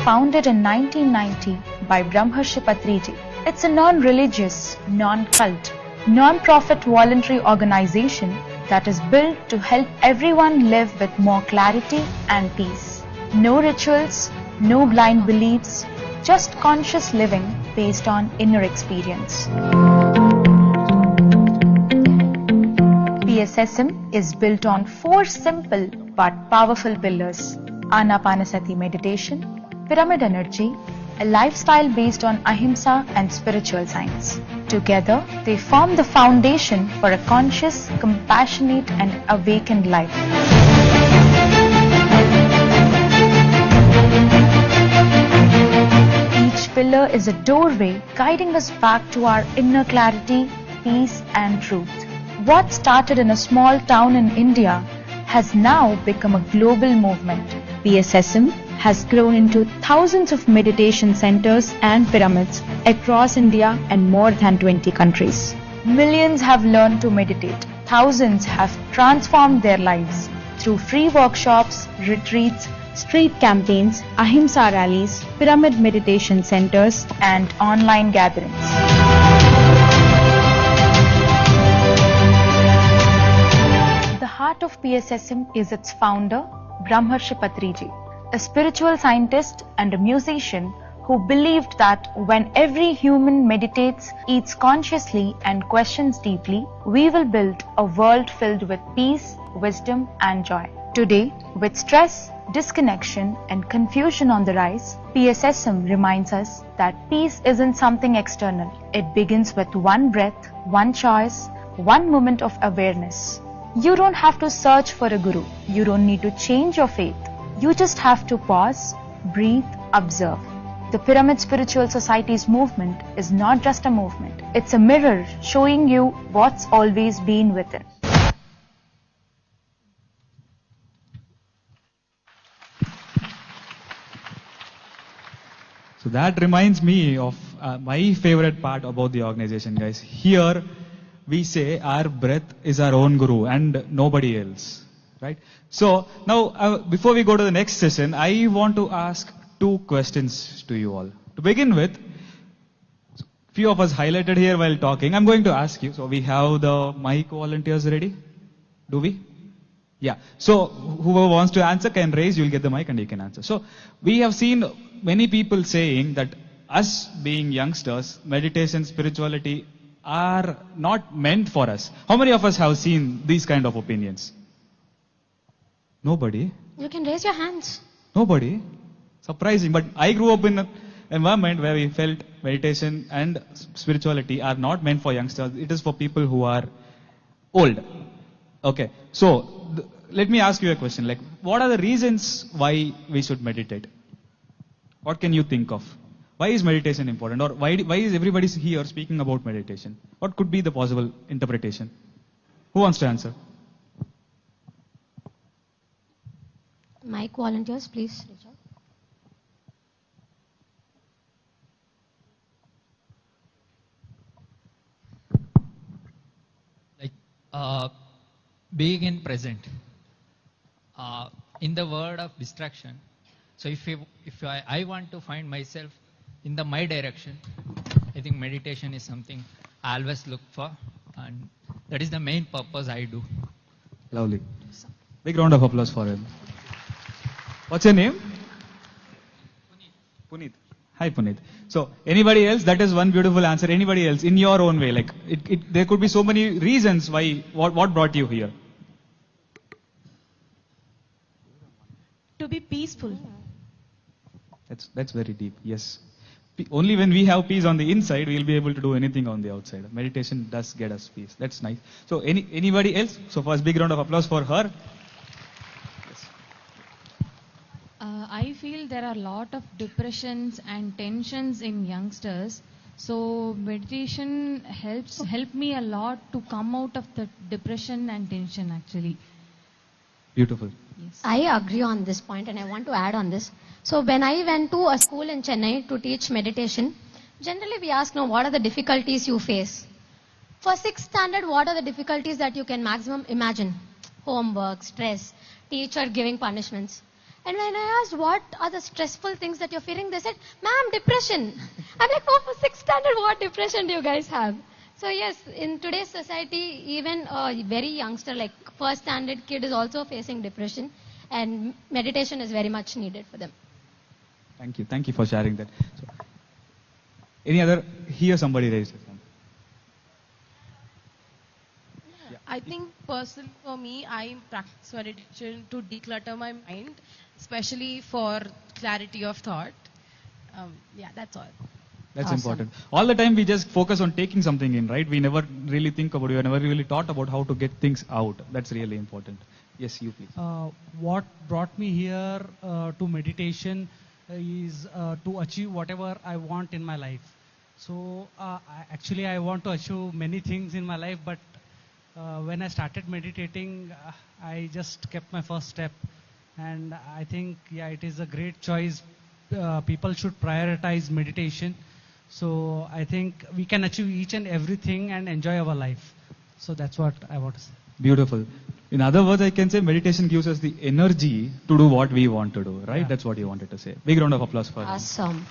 Founded in 1990 by Brahmarshi Patriji, it's a non-religious, non-cult, non-profit voluntary organization that is built to help everyone live with more clarity and peace. No rituals, no blind beliefs, just conscious living based on inner experience. PSSM is built on 4 simple but powerful pillars: Anapanasati meditation, pyramid energy, a lifestyle based on ahimsa and spiritual science. Together, they form the foundation for a conscious, compassionate and awakened life. Each pillar is a doorway guiding us back to our inner clarity, peace and truth. What started in a small town in India has now become a global movement. PSSM has grown into thousands of meditation centers and pyramids across India and more than 20 countries. Millions have learned to meditate. Thousands have transformed their lives through free workshops, retreats, street campaigns, ahimsa rallies, pyramid meditation centers, and online gatherings. The heart of PSSM is its founder, Brahmarshi Patriji, a spiritual scientist and a musician who believed that when every human meditates, eats consciously, and questions deeply, we will build a world filled with peace, wisdom, and joy. Today, with stress, disconnection, and confusion on the rise, PSSM reminds us that peace isn't something external. It begins with one breath, one choice, one moment of awareness. You don't have to search for a guru. You don't need to change your faith. You just have to pause, breathe, observe. The Pyramid Spiritual Societies movement is not just a movement. It's a mirror showing you what's always been within. So that reminds me of my favorite part about the organization, guys. Here, we say our breath is our own guru and nobody else, right? So now, before we go to the next session, I want to ask 2 questions to you all. To begin with, few of us highlighted here while talking. I'm going to ask you. So we have the mic volunteers ready? Do we? Yeah. So whoever wants to answer can raise. You'll get the mic and you can answer. So we have seen many people saying that us being youngsters, meditation, spirituality are not meant for us. How many of us have seen these kind of opinions? Nobody. You can raise your hands. Nobody. Surprising. But I grew up in an environment where we felt meditation and spirituality are not meant for youngsters. It is for people who are old. Okay. So let me ask you a question. Like, what are the reasons why we should meditate? What can you think of? Why is meditation important? Or why is everybody here speaking about meditation? What could be the possible interpretation? Who wants to answer? Mic volunteers, please. Being in present. In the world of distraction, so if I want to find myself in my direction, I think meditation is something I always look for, and that is the main purpose I do. Lovely. Big round of applause for him. What's your name? Puneet. Hi, Puneet. So, anybody else? That is one beautiful answer. Anybody else in your own way? Like, there could be so many reasons why. What brought you here? To be peaceful. That's very deep. Yes. Only when we have peace on the inside, we'll be able to do anything on the outside. Meditation does get us peace. That's nice. So, anybody else? So, first, big round of applause for her. I feel there are a lot of depressions and tensions in youngsters. So meditation help me a lot to come out of the depression and tension actually. Beautiful. Yes. I agree on this point and I want to add on this. So when I went to a school in Chennai to teach meditation, generally we ask now what are the difficulties you face. For 6th standard, what are the difficulties that you can maximum imagine? Homework, stress, teacher giving punishments. And when I asked what are the stressful things that you're feeling, they said, ma'am, depression. I'm like, oh, for 6th standard, what depression do you guys have? So yes, in today's society, even a very youngster, like 1st standard kid is also facing depression. And meditation is very much needed for them. Thank you. Thank you for sharing that. So, any other? Here somebody raised his hand. I think personally for me, I practice meditation to declutter my mind, especially for clarity of thought. Yeah, that's all. That's Awesome. important. All the time we just focus on taking something in, right? We never really think about it. We never really thought about how to get things out. That's really important. Yes, you please. What brought me here to meditation is to achieve whatever I want in my life. So I want to achieve many things in my life, but when I started meditating, I just kept my first step. And I think, yeah, it is a great choice. People should prioritize meditation. So I think we can achieve each and everything and enjoy our life. So that's what I want to say. Beautiful. In other words, I can say meditation gives us the energy to do what we want to do, right? Yeah. That's what you wanted to say. Big round of applause for him. Awesome.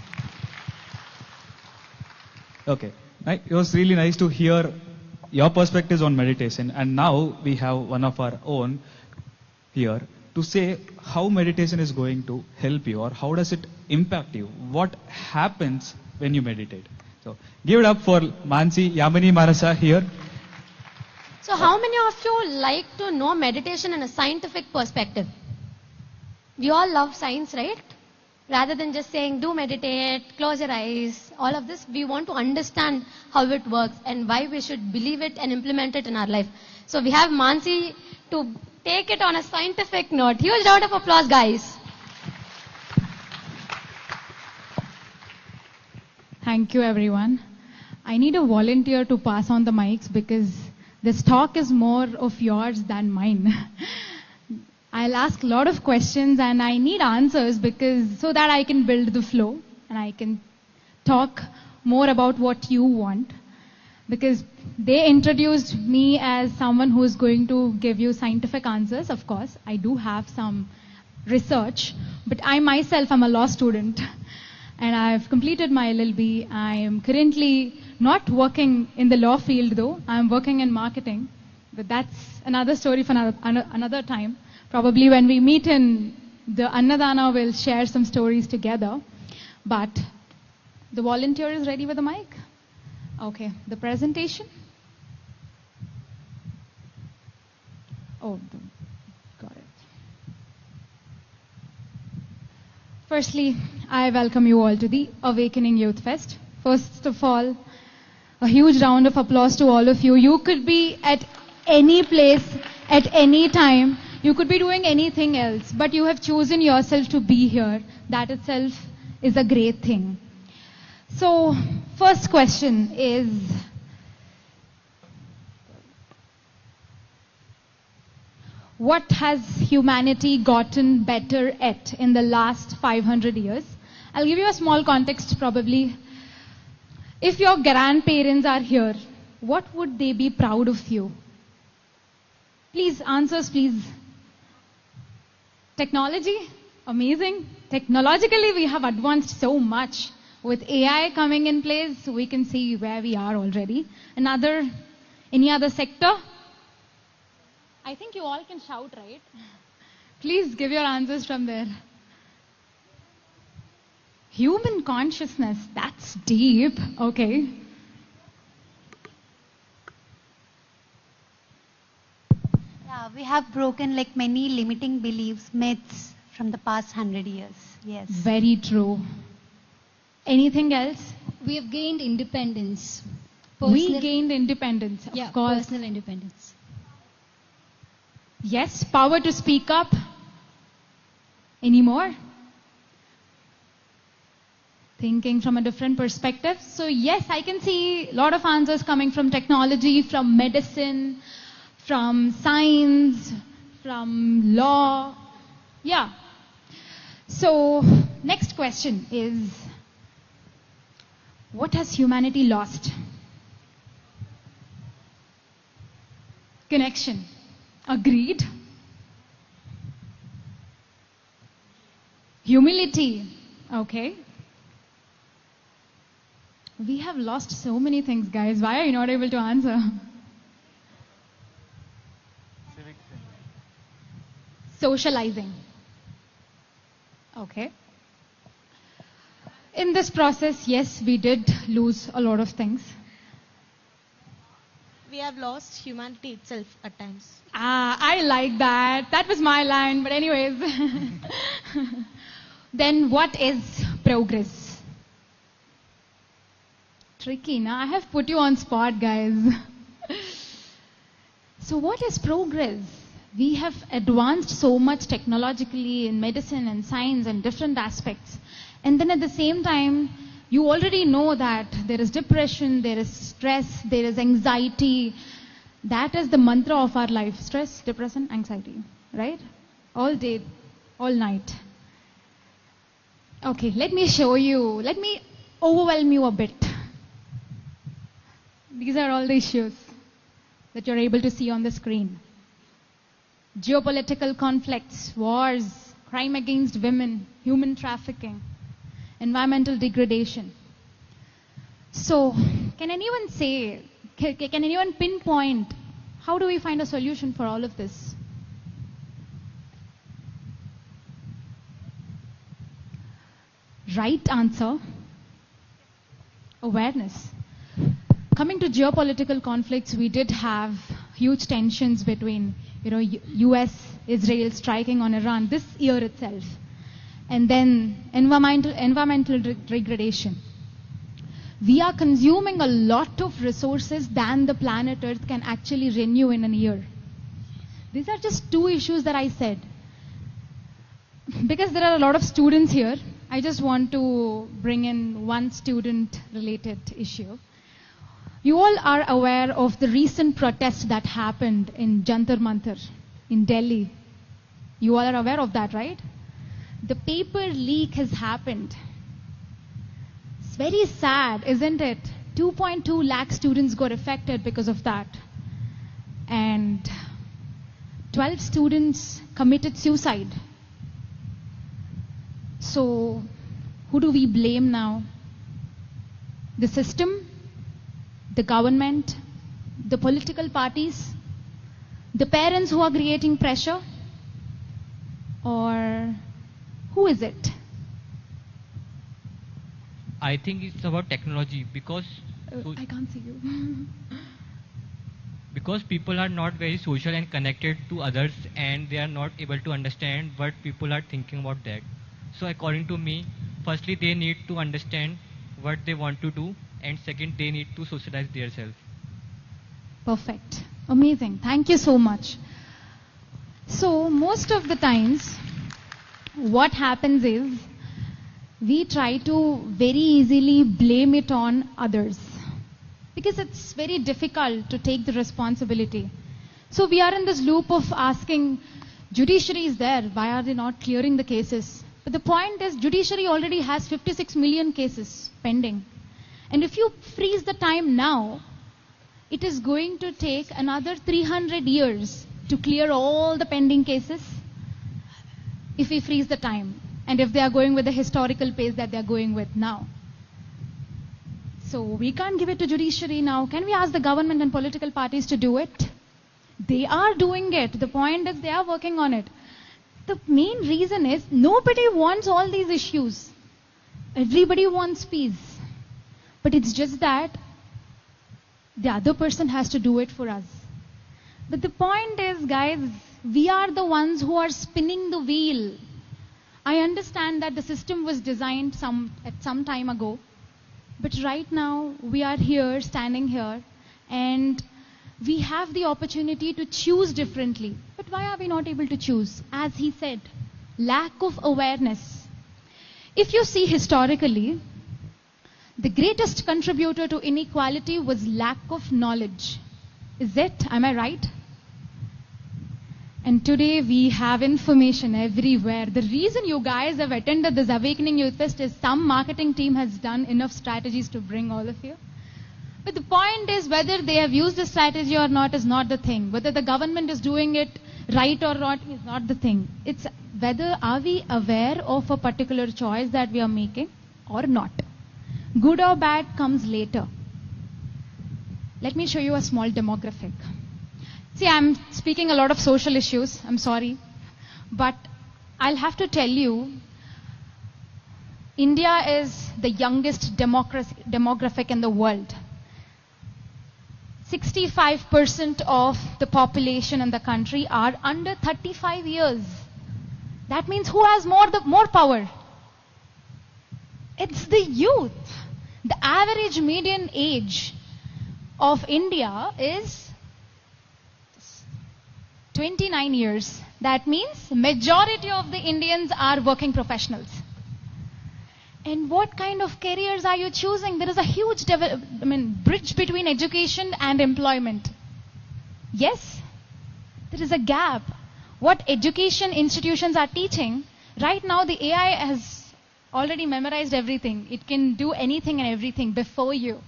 Okay. It was really nice to hear your perspectives on meditation. And now we have one of our own here to say how meditation is going to help you or how does it impact you. What happens when you meditate? So give it up for Mansi Yamini Marasa here. So how many of you like to know meditation in a scientific perspective? We all love science, right? Rather than just saying, do meditate, close your eyes, all of this, we want to understand how it works and why we should believe it and implement it in our life. So we have Mansi to take it on a scientific note. Huge round of applause, guys. Thank you, everyone. I need a volunteer to pass on the mics because this talk is more of yours than mine. I'll ask a lot of questions and I need answers because so that I can build the flow and I can talk more about what you want, because they introduced me as someone who is going to give you scientific answers. Of course, I do have some research, but I myself am a law student and I've completed my LLB. I am currently not working in the law field though. I'm working in marketing, but that's another story for another time. Probably when we meet in the Annadana, we'll share some stories together. But the volunteer is ready with the mic? Okay, the presentation? Oh, got it. Firstly, I welcome you all to the Awakening Youth Fest. First of all, a huge round of applause to all of you. You could be at any place, at any time. You could be doing anything else, but you have chosen yourself to be here. That itself is a great thing. So, first question is, what has humanity gotten better at in the last 500 years? I'll give you a small context probably. If your grandparents are here, what would they be proud of you? Please, answers please. Technology? Amazing. Technologically, we have advanced so much. With AI coming in place, we can see where we are already. Any other sector? I think you all can shout, right? Please give your answers from there. Human consciousness, that's deep. Okay. Yeah, we have broken like many limiting beliefs, myths from the past 100 years. Yes. Very true. Anything else? We have gained independence. We gained independence, of course. Personal independence. Yes, power to speak up. Any more? Thinking from a different perspective. So yes, I can see a lot of answers coming from technology, from medicine, from science, from law. Yeah. So next question is, what has humanity lost? Connection. Agreed. Humility. Okay. We have lost so many things, guys. Why are you not able to answer? Socializing. Okay. In this process, yes, we did lose a lot of things. We have lost humanity itself at times. I like that. That was my line, but anyways. Then what is progress? Tricky, na? I have put you on spot, guys. So what is progress? We have advanced so much technologically in medicine and science and different aspects. And then at the same time, you already know that there is depression, there is stress, there is anxiety. That is the mantra of our life. Stress, depression, anxiety. Right? All day, all night. Okay, let me show you. Let me overwhelm you a bit. These are all the issues that you're able to see on the screen. Geopolitical conflicts, wars, crime against women, human trafficking, environmental degradation. So, can anyone say, can anyone pinpoint, how do we find a solution for all of this? Right answer, awareness. Coming to geopolitical conflicts, we did have huge tensions between, US, Israel striking on Iran this year itself. And then environmental degradation. We are consuming a lot of resources than the planet Earth can actually renew in a year. These are just two issues that I said. Because there are a lot of students here, I just want to bring in one student-related issue. You all are aware of the recent protest that happened in Jantar Mantar in Delhi. You all are aware of that, right? The paper leak has happened. It's very sad, isn't it? 2.2 lakh students got affected because of that. And 12 students committed suicide. So, who do we blame now? The system, the government, the political parties, the parents who are creating pressure, or who is it? I think it's about technology because I can't see you. because people are not very social and connected to others, and they are not able to understand what people are thinking about that. So according to me, firstly they need to understand what they want to do, and second they need to socialize themselves. Perfect. Amazing. Thank you so much. So most of the times what happens is we try to very easily blame it on others because it's very difficult to take the responsibility. So we are in this loop of asking, judiciary is there, why are they not clearing the cases? But the point is, judiciary already has 56 million cases pending. And if you freeze the time now, it is going to take another 300 years to clear all the pending cases if we freeze the time. And if they are going with the historical pace that they are going with now. So we can't give it to judiciary now. Can we ask the government and political parties to do it? They are doing it. The point is they are working on it. The main reason is nobody wants all these issues. Everybody wants peace. But it's just that the other person has to do it for us. But the point is, guys, we are the ones who are spinning the wheel. I understand that the system was designed at some time ago. But right now, we are here, standing here, and we have the opportunity to choose differently. But why are we not able to choose? As he said, lack of awareness. If you see historically, the greatest contributor to inequality was lack of knowledge. Is it? Am I right? And today we have information everywhere. The reason you guys have attended this Awakening Youth Fest is some marketing team has done enough strategies to bring all of you. But the point is whether they have used the strategy or not is not the thing. Whether the government is doing it right or not is not the thing. It's whether are we aware of a particular choice that we are making or not. Good or bad comes later. Let me show you a small demographic. See, I'm speaking a lot of social issues. I'm sorry. But I'll have to tell you, India is the youngest demographic in the world. 65% of the population in the country are under 35 years. That means who has more power? It's the youth. The average median age of India is 29 years. That means majority of the Indians are working professionals. And what kind of careers are you choosing? There is a huge bridge between education and employment. Yes, there is a gap. What education institutions are teaching, right now the AI has already memorized everything. It can do anything and everything before you.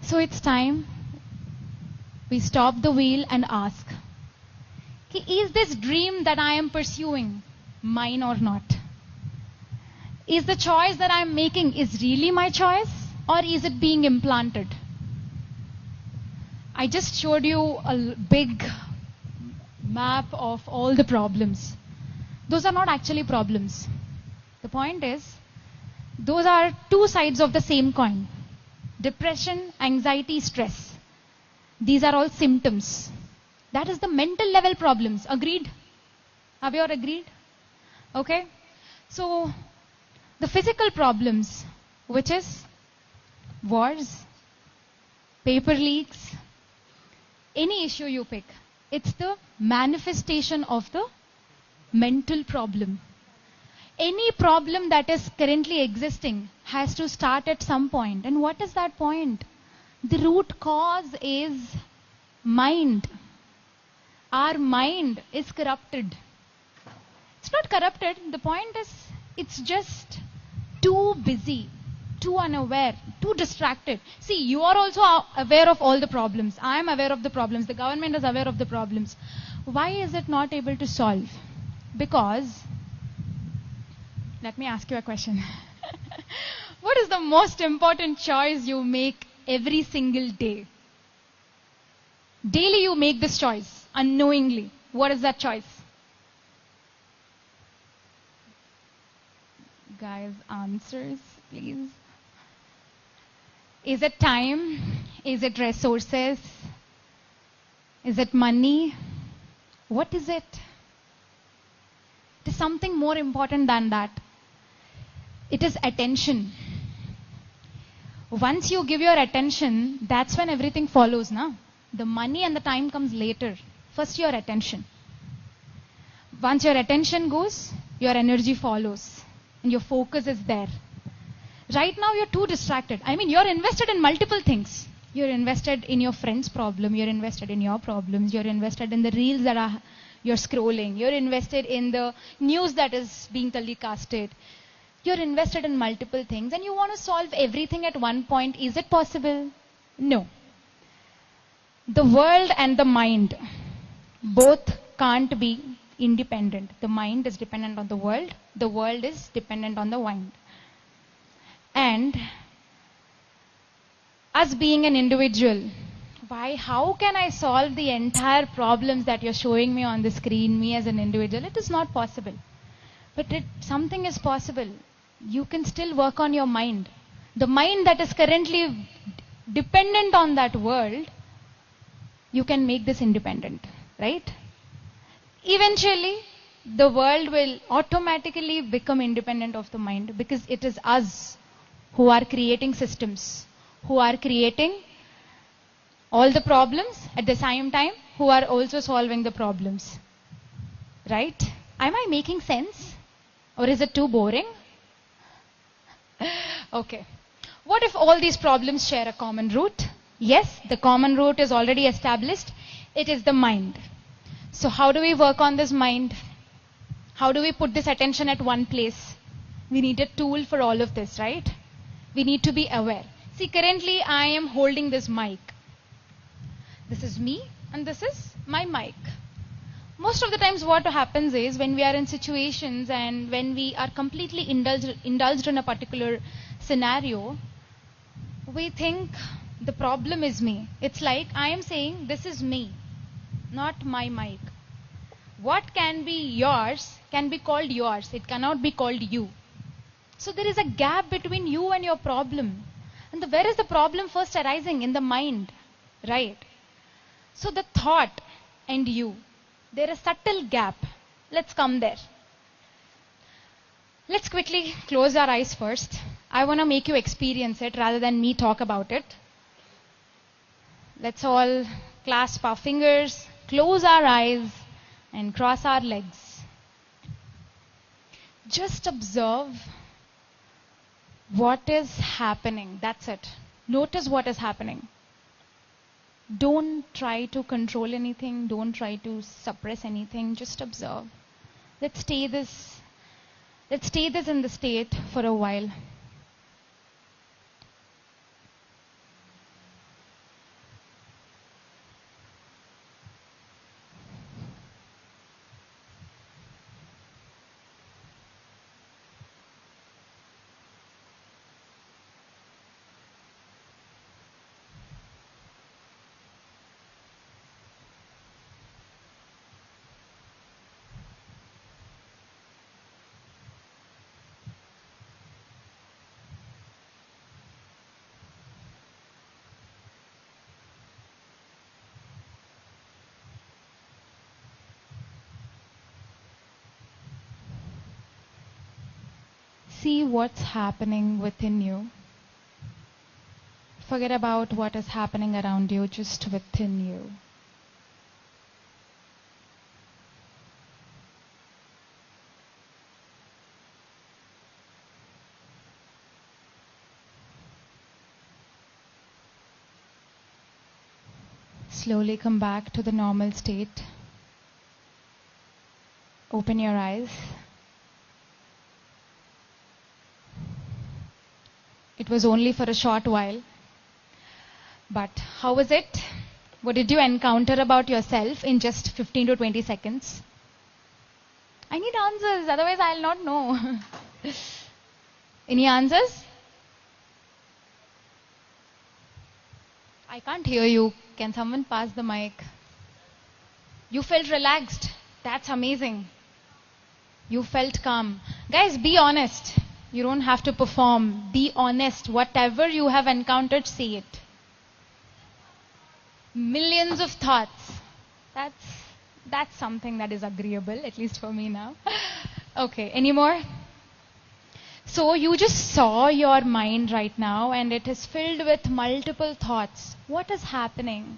So it's time we stop the wheel and ask, is this dream that I am pursuing mine or not? Is the choice that I am making is really my choice, or is it being implanted? I just showed you a big map of all the problems. Those are not actually problems. The point is, those are two sides of the same coin. Depression, anxiety, stress. These are all symptoms. That is the mental level problems. Agreed? Have you all agreed? Okay. So, the physical problems, which is wars, paper leaks, any issue you pick, it's the manifestation of the mental problem. Any problem that is currently existing has to start at some point. And what is that point? The root cause is mind. Our mind is corrupted. It's not corrupted. The point is, it's just too busy. too unaware, too distracted. See, you are also aware of all the problems. I am aware of the problems. The government is aware of the problems. Why is it not able to solve? Because, let me ask you a question. What is the most important choice you make every single day? Daily you make this choice, unknowingly. What is that choice? Guys, answers, please. Is it time? Is it resources? Is it money? What is it? It is something more important than that. It is attention. Once you give your attention, that's when everything follows, na? The money and the time comes later. First your attention. Once your attention goes, your energy follows. And your focus is there. Right now you're too distracted. I mean, you're invested in multiple things. You're invested in your friend's problem. You're invested in your problems. You're invested in the reels that you're scrolling. You're invested in the news that is being telecasted. You're invested in multiple things and you want to solve everything at one point. Is it possible? No. The world and the mind both can't be independent. The mind is dependent on the world is dependent on the mind. And us being an individual, how can I solve the entire problems that you're showing me on the screen, me as an individual? It is not possible. But something is possible. You can still work on your mind. The mind that is currently dependent on that world, you can make this independent, right? Eventually, the world will automatically become independent of the mind because it is us who are creating systems, who are creating all the problems at the same time, who are also solving the problems. Right? Am I making sense? Or is it too boring? Okay. What if all these problems share a common root? Yes, the common root is already established. It is the mind. So how do we work on this mind? How do we put this attention at one place? We need a tool for all of this, right? We need to be aware. See, currently I am holding this mic. This is me and this is my mic. Most of the times what happens is when we are in situations and when we are completely indulged in a particular scenario, we think the problem is me. It's like I am saying this is me, not my mic. What can be yours can be called yours. It cannot be called you. So there is a gap between you and your problem. And where is the problem first arising? In the mind, right? So the thought and you, there is a subtle gap. Let's come there. Let's quickly close our eyes first. I want to make you experience it rather than me talk about it. Let's all clasp our fingers, close our eyes, and cross our legs. Just observe what is happening. That's it. Notice what is happening. Don't try to control anything. Don't try to suppress anything. Just observe. Let's stay this in the state for a while. See what's happening within you. Forget about what is happening around you, just within you. Slowly come back to the normal state. Open your eyes. It It was only for a short while. But how was it? What did you encounter about yourself in just 15 to 20 seconds? I need answers, otherwise I'll not know. Any answers? I can't hear you. Can someone pass the mic? You felt relaxed. That's amazing. You felt calm. Guys, be honest. You don't have to perform. Be honest. Whatever you have encountered, say it. Millions of thoughts. That's something that is agreeable, at least for me now. Okay, any more? So you just saw your mind right now and it is filled with multiple thoughts. What is happening?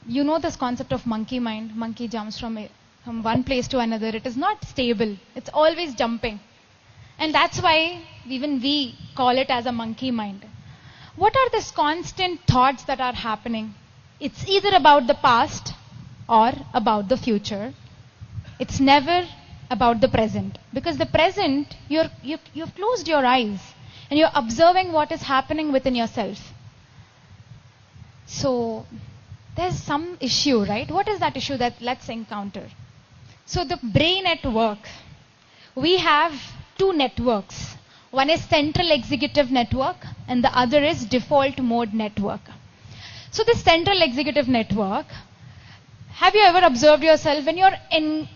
You know this concept of monkey mind. Monkey jumps from one place to another. It is not stable. It's always jumping. And that's why even we call it as a monkey mind. What are these constant thoughts that are happening? It's either about the past or about the future. It's never about the present. Because the present, you've closed your eyes and you're observing what is happening within yourself. So there's some issue, right? What is that issue that let's encounter? So the brain at work. We have two networks. One is central executive network and the other is default mode network. So the central executive network, have you ever observed yourself when you're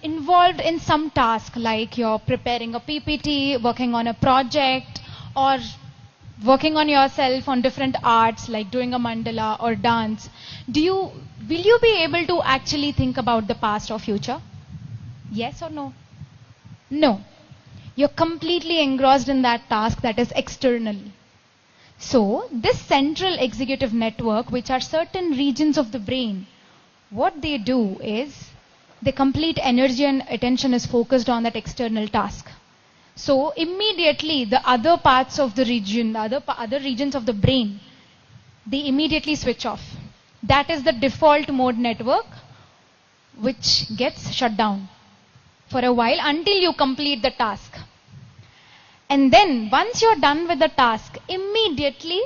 involved in some task, like you're preparing a PPT, working on a project, or working on yourself on different arts, like doing a mandala or dance, will you be able to actually think about the past or future? Yes or no? No. You're completely engrossed in that task that is external. So, this central executive network, which are certain regions of the brain, what they do is, the complete energy and attention is focused on that external task. So, immediately the other parts of the region, the other regions of the brain, they immediately switch off. That is the default mode network, which gets shut down for a while until you complete the task. And then once you're done with the task, immediately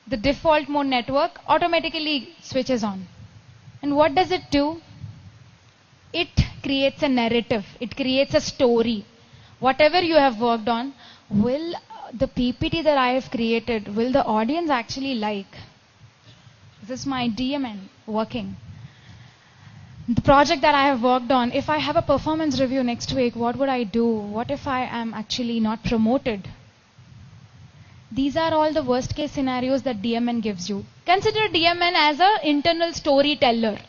the default mode network automatically switches on. And what does it do? It creates a narrative. It creates a story. Whatever you have worked on, will the PPT that I have created, will the audience actually like? This is my DMN working. The project that I have worked on, if I have a performance review next week, what would I do? What if I am actually not promoted? These are all the worst case scenarios that DMN gives you. Consider DMN as an internal storyteller.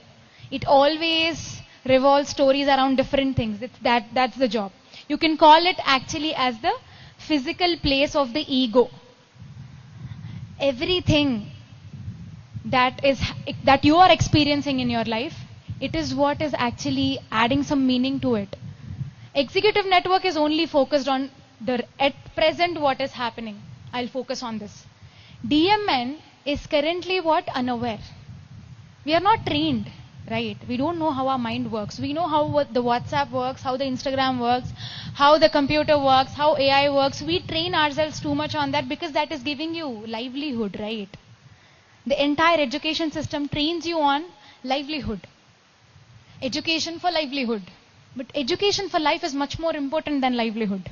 It always revolves stories around different things. That's the job. You can call it actually as the physical place of the ego. Everything that you are experiencing in your life, it is what is actually adding some meaning to it. Executive network is only focused on at present what is happening. I'll focus on this. DMN is currently what? Unaware. We are not trained, right? We don't know how our mind works. We know how the WhatsApp works, how the Instagram works, how the computer works, how AI works. We train ourselves too much on that because that is giving you livelihood, right? The entire education system trains you on livelihood. Education for livelihood. But education for life is much more important than livelihood.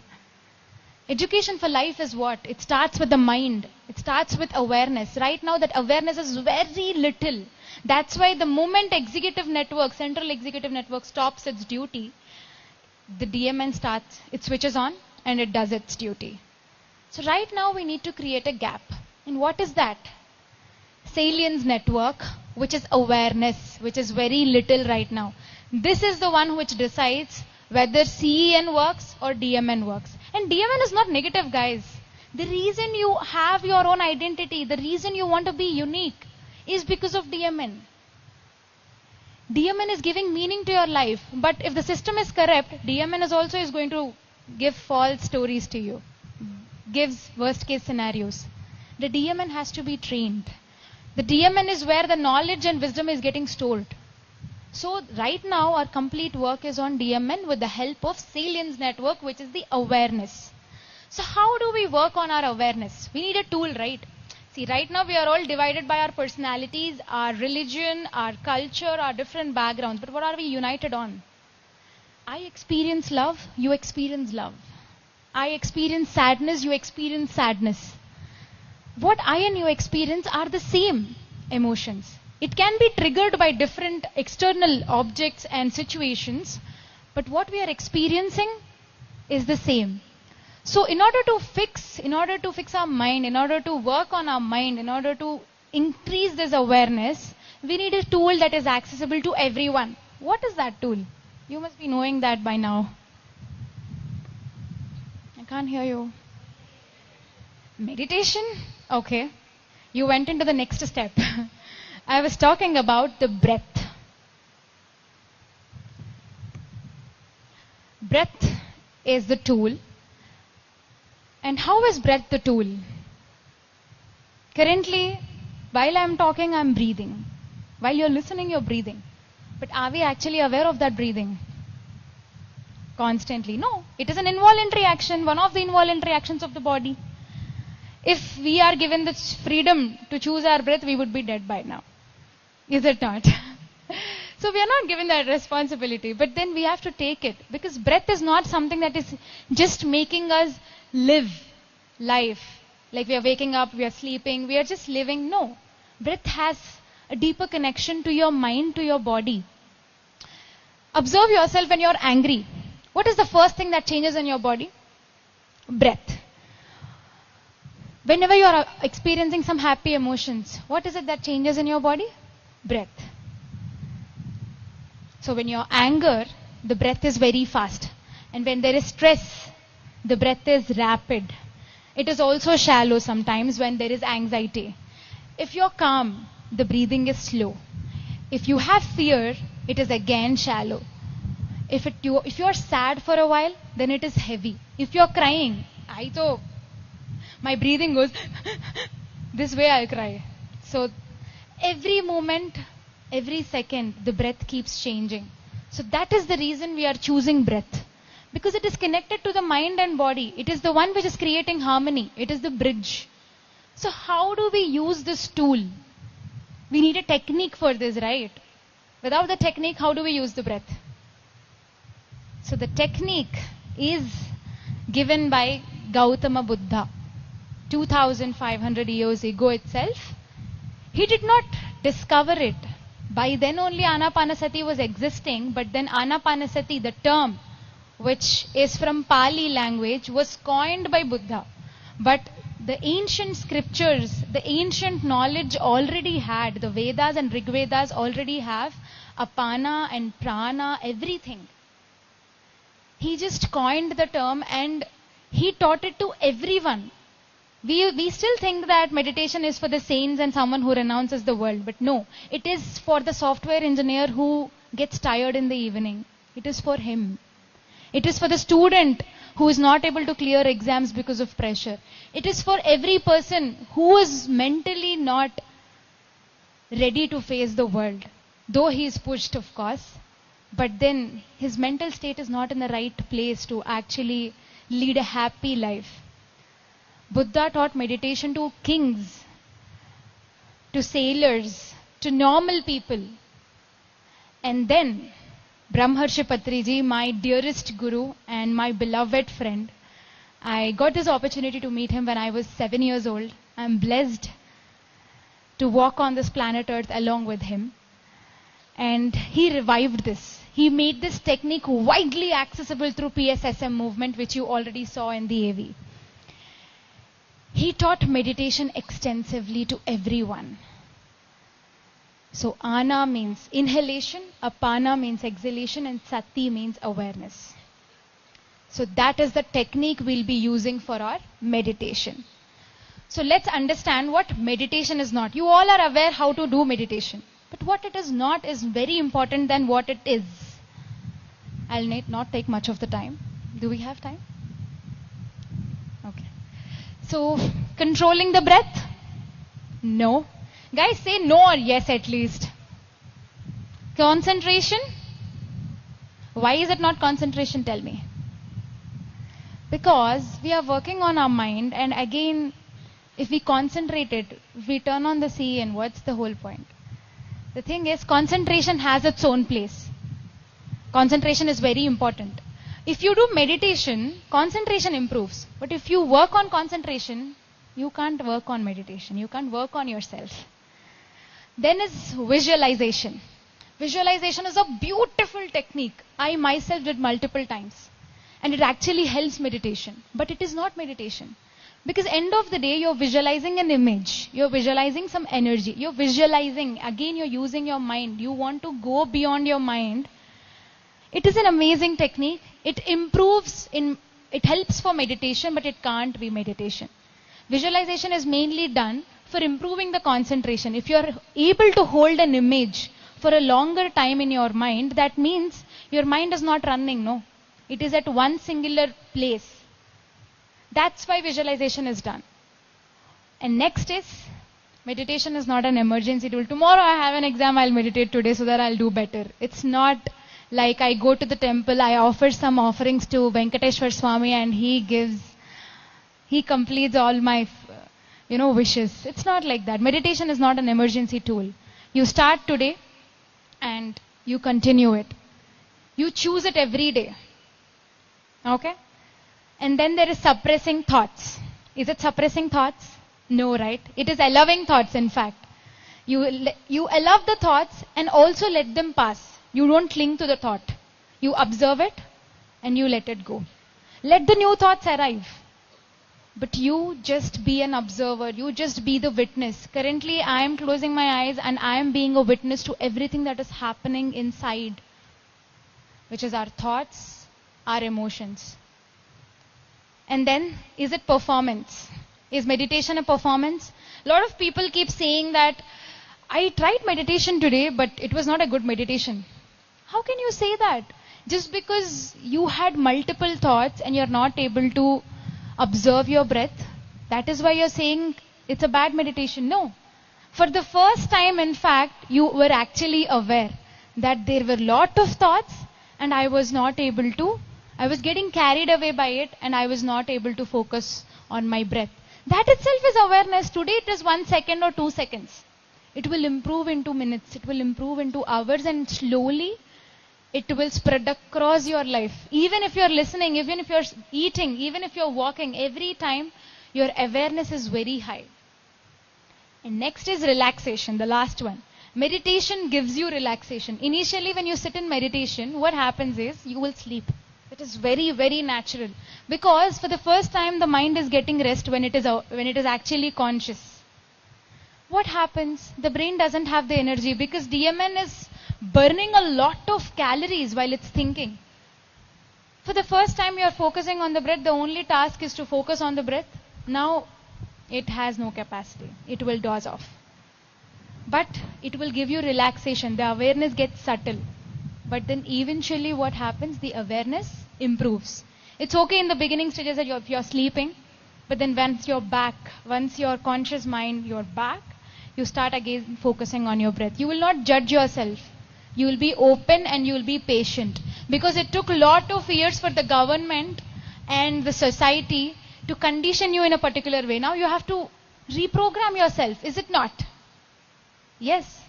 Education for life is what? It starts with the mind. It starts with awareness. Right now that awareness is very little. That's why the moment executive network, central executive network stops its duty, the DMN starts, it switches on and it does its duty. So right now we need to create a gap. And what is that? Salience network, which is awareness, which is very little right now. This is the one which decides whether CEN works or DMN works. And DMN is not negative, guys. The reason you have your own identity, the reason you want to be unique is because of DMN. DMN is giving meaning to your life. But if the system is corrupt, DMN is going to give false stories to you. Gives worst case scenarios. The DMN has to be trained. The DMN is where the knowledge and wisdom is getting stored. So right now our complete work is on DMN with the help of Salience Network, which is the awareness. So how do we work on our awareness? We need a tool, right? See, right now we are all divided by our personalities, our religion, our culture, our different backgrounds. But what are we united on? I experience love, you experience love. I experience sadness, you experience sadness. What I and you experience are the same emotions. It can be triggered by different external objects and situations, but what we are experiencing is the same. So in order to fix our mind, in order to work on our mind, in order to increase this awareness, we need a tool that is accessible to everyone. What is that tool? You must be knowing that by now. I can't hear you. Meditation? Okay. You went into the next step. I was talking about the breath. Breath is the tool. And how is breath the tool? Currently, while I'm talking, I'm breathing. While you're listening, you're breathing. But are we actually aware of that breathing? Constantly? No. It is an involuntary action, one of the involuntary actions of the body. If we are given the freedom to choose our breath, we would be dead by now. Is it not? So we are not given that responsibility, but then we have to take it, because breath is not something that is just making us live life. Like we are waking up, we are sleeping, we are just living. No. Breath has a deeper connection to your mind, to your body. Observe yourself when you're angry. What is the first thing that changes in your body? Breath. Whenever you are experiencing some happy emotions, what is it that changes in your body? Breath. So when you're anger, the breath is very fast. And when there is stress, the breath is rapid. It is also shallow sometimes when there is anxiety. If you're calm, the breathing is slow. If you have fear, it is again shallow. If you're sad for a while, then it is heavy. If you're crying, my breathing goes this way, I'll cry. So every moment, every second, the breath keeps changing. So that is the reason we are choosing breath. Because it is connected to the mind and body. It is the one which is creating harmony. It is the bridge. So how do we use this tool? We need a technique for this, right? Without the technique, how do we use the breath? So the technique is given by Gautama Buddha 2500 years ago itself. He did not discover it. By then only Anapanasati was existing, but then Anapanasati, the term, which is from Pali language, was coined by Buddha. But the ancient scriptures, the ancient knowledge already had, the Vedas and Rig Vedas already have apana and prana, everything. He just coined the term and he taught it to everyone. We still think that meditation is for the saints and someone who renounces the world. But no, it is for the software engineer who gets tired in the evening. It is for him. It is for the student who is not able to clear exams because of pressure. It is for every person who is mentally not ready to face the world. Though he is pushed, of course. But then his mental state is not in the right place to actually lead a happy life. Buddha taught meditation to kings, to sailors, to normal people. And then Brahmarshi Patriji, my dearest guru and my beloved friend, I got this opportunity to meet him when I was 7 years old. I'm blessed to walk on this planet Earth along with him. And he revived this. He made this technique widely accessible through PSSM movement, which you already saw in the AV. He taught meditation extensively to everyone. So Ana means inhalation, Apana means exhalation, and Sati means awareness. So that is the technique we'll be using for our meditation. So let's understand what meditation is not. You all are aware how to do meditation. But what it is not is very important than what it is. I'll not take much of the time. Do we have time? Okay. So, controlling the breath? No. Guys, say no or yes at least. Concentration? Why is it not concentration? Tell me. Because we are working on our mind, and again, if we concentrate it, if we turn on the CN, what's the whole point? The thing is, concentration has its own place. Concentration is very important. If you do meditation, concentration improves. But if you work on concentration, you can't work on meditation. You can't work on yourself. Then is visualization. Visualization is a beautiful technique. I myself did multiple times. And it actually helps meditation. But it is not meditation. Because end of the day, you're visualizing an image. You're visualizing some energy. You're visualizing. Again, you're using your mind. You want to go beyond your mind. It is an amazing technique. It improves it helps for meditation, but it can't be meditation. Visualization is mainly done for improving the concentration. If you're able to hold an image for a longer time in your mind, that means your mind is not running, no. It is at one singular place. That's why visualization is done. And next is, meditation is not an emergency tool. Tomorrow I have an exam, I'll meditate today so that I'll do better. It's not like I go to the temple, I offer some offerings to Venkateshwar Swami and he completes all my, wishes. It's not like that. Meditation is not an emergency tool. You start today and you continue it. You choose it every day. Okay? And then there is suppressing thoughts. Is it suppressing thoughts? No, right? It is allowing thoughts, in fact. You allow the thoughts and also let them pass. You don't cling to the thought. You observe it and you let it go. Let the new thoughts arrive. But you just be an observer. You just be the witness. Currently, I am closing my eyes and I am being a witness to everything that is happening inside, which is our thoughts, our emotions. And then, is it performance? Is meditation a performance? A lot of people keep saying that, I tried meditation today, but it was not a good meditation. How can you say that? Just because you had multiple thoughts and you're not able to observe your breath, that is why you're saying it's a bad meditation. No. For the first time, in fact, you were actually aware that there were a lot of thoughts and I was getting carried away by it and I was not able to focus on my breath. That itself is awareness. Today it is 1 second or 2 seconds. It will improve into minutes. It will improve into hours, and slowly it will spread across your life. Even if you're listening, even if you're eating, even if you're walking, every time your awareness is very high. And next is relaxation, the last one. Meditation gives you relaxation. Initially when you sit in meditation, what happens is you will sleep. It is very, very natural. Because for the first time the mind is getting rest when it is actually conscious. What happens? The brain doesn't have the energy because DMN is burning a lot of calories while it's thinking. For the first time you are focusing on the breath, the only task is to focus on the breath. Now it has no capacity. It will doze off. But it will give you relaxation. The awareness gets subtle. But then eventually what happens? The awareness improves. It's okay in the beginning stages that if you're sleeping, but then once you're back, once your conscious mind, you're back, you start again focusing on your breath. You will not judge yourself. You will be open and you will be patient. Because it took a lot of years for the government and the society to condition you in a particular way. Now you have to reprogram yourself, is it not? Yes.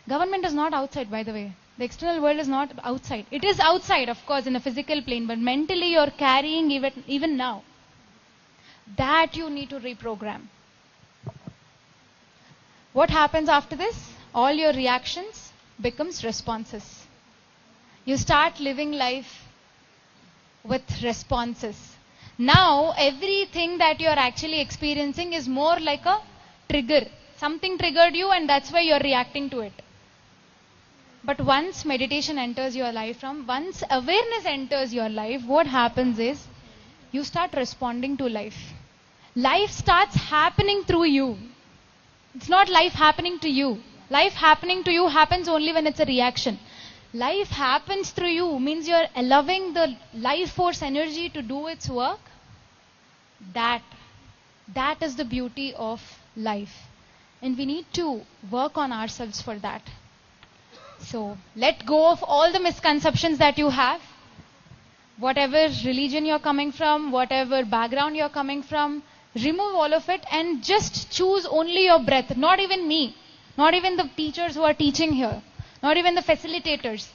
Government is not outside, by the way. The external world is not outside. It is outside, of course, in a physical plane, but mentally you're carrying even now. That you need to reprogram. What happens after this? All your reactions becomes responses. You start living life with responses. Now, everything that you're actually experiencing is more like a trigger. Something triggered you and that's why you're reacting to it. But once meditation enters your life, once awareness enters your life, what happens is, you start responding to life. Life starts happening through you. It's not life happening to you. Life happening to you happens only when it's a reaction. Life happens through you means you're allowing the life force energy to do its work. That is the beauty of life. And we need to work on ourselves for that. So let go of all the misconceptions that you have. Whatever religion you're coming from, whatever background you're coming from, remove all of it and just choose only your breath. Not even me, not even the teachers who are teaching here, not even the facilitators.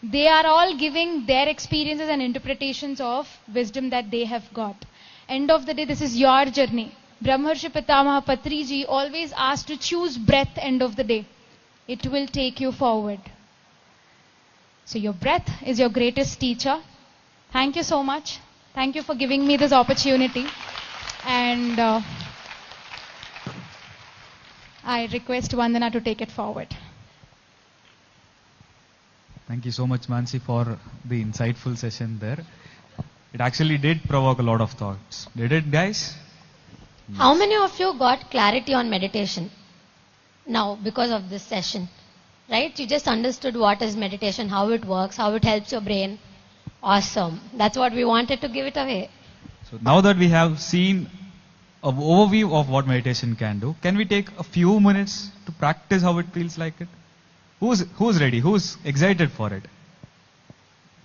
They are all giving their experiences and interpretations of wisdom that they have got. End of the day, this is your journey. Brahmarshi Pitamaha Patriji always asked to choose breath end of the day. It will take you forward. So your breath is your greatest teacher. Thank you so much. Thank you for giving me this opportunity. And I request Vandana to take it forward. Thank you so much, Mansi, for the insightful session there. It actually did provoke a lot of thoughts. Did it, guys? How many of you got clarity on meditation now because of this session? Right? You just understood what is meditation, how it works, how it helps your brain. Awesome. That's what we wanted to give it away. So now that we have seen an overview of what meditation can do, can we take a few minutes to practice how it feels like it? Who's ready? Who's excited for it?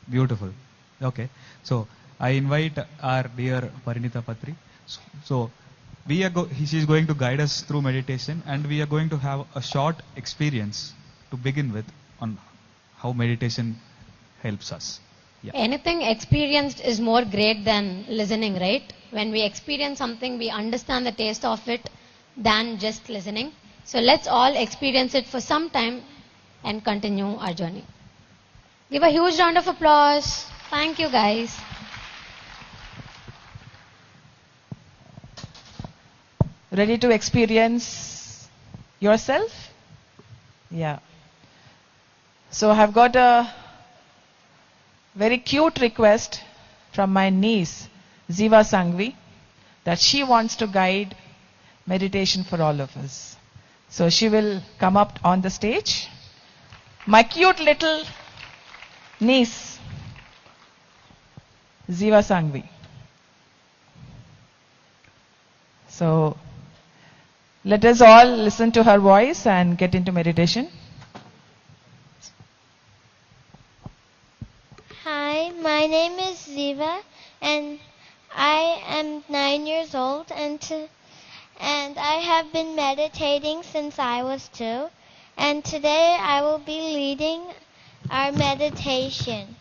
Beautiful. Okay. So I invite our dear Parinita Patri. So she's going to guide us through meditation, and we are going to have a short experience to begin with on how meditation helps us. Yeah. Anything experienced is more great than listening, right? When we experience something, we understand the taste of it than just listening. So let's all experience it for some time and continue our journey. Give a huge round of applause. Thank you, guys. Ready to experience yourself? Yeah. So I've got a very cute request from my niece, Ziva Sangvi, that she wants to guide meditation for all of us. So she will come up on the stage. My cute little niece, Ziva Sangvi. So let us all listen to her voice and get into meditation. Hi, my name is Ziva, and I am 9 years old, and I have been meditating since I was 2, and today I will be leading our meditation.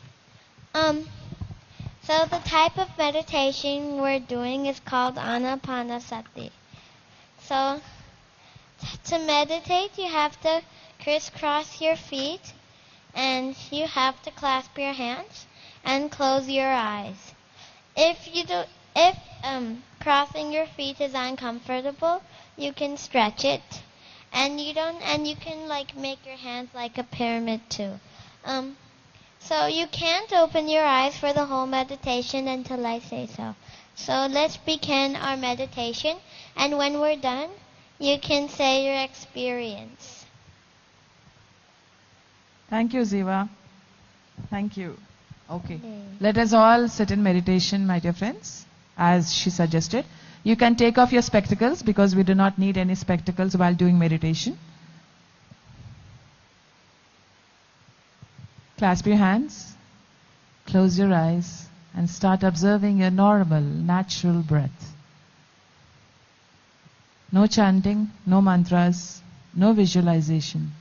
So the type of meditation we're doing is called Anapanasati. So to meditate, you have to crisscross your feet, and you have to clasp your hands and close your eyes. If crossing your feet is uncomfortable, you can stretch it, and you can like make your hands like a pyramid too. So you can't open your eyes for the whole meditation until I say so. So let's begin our meditation, and when we're done, you can say your experience. Thank you, Ziva. Thank you. Okay. Let us all sit in meditation, my dear friends, as she suggested. You can take off your spectacles because we do not need any spectacles while doing meditation. Clasp your hands, close your eyes, and start observing your normal, natural breath. No chanting, no mantras, no visualization.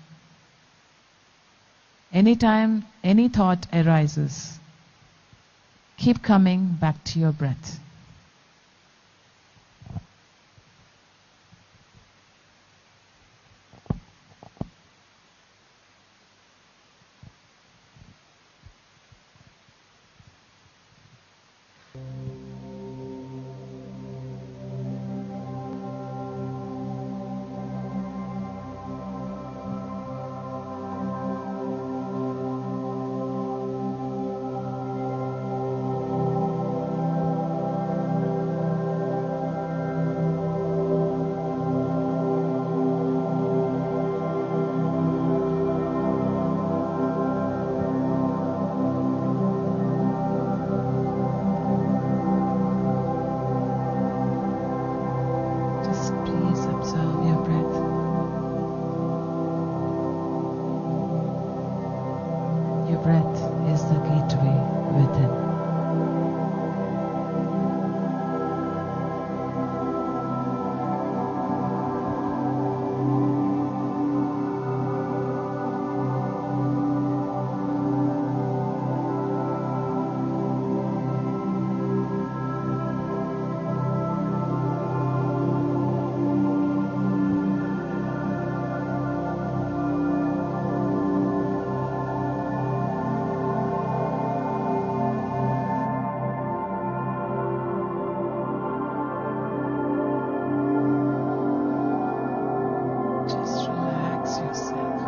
Anytime any thought arises, keep coming back to your breath. Your breath is the gateway within. Just relax yourself.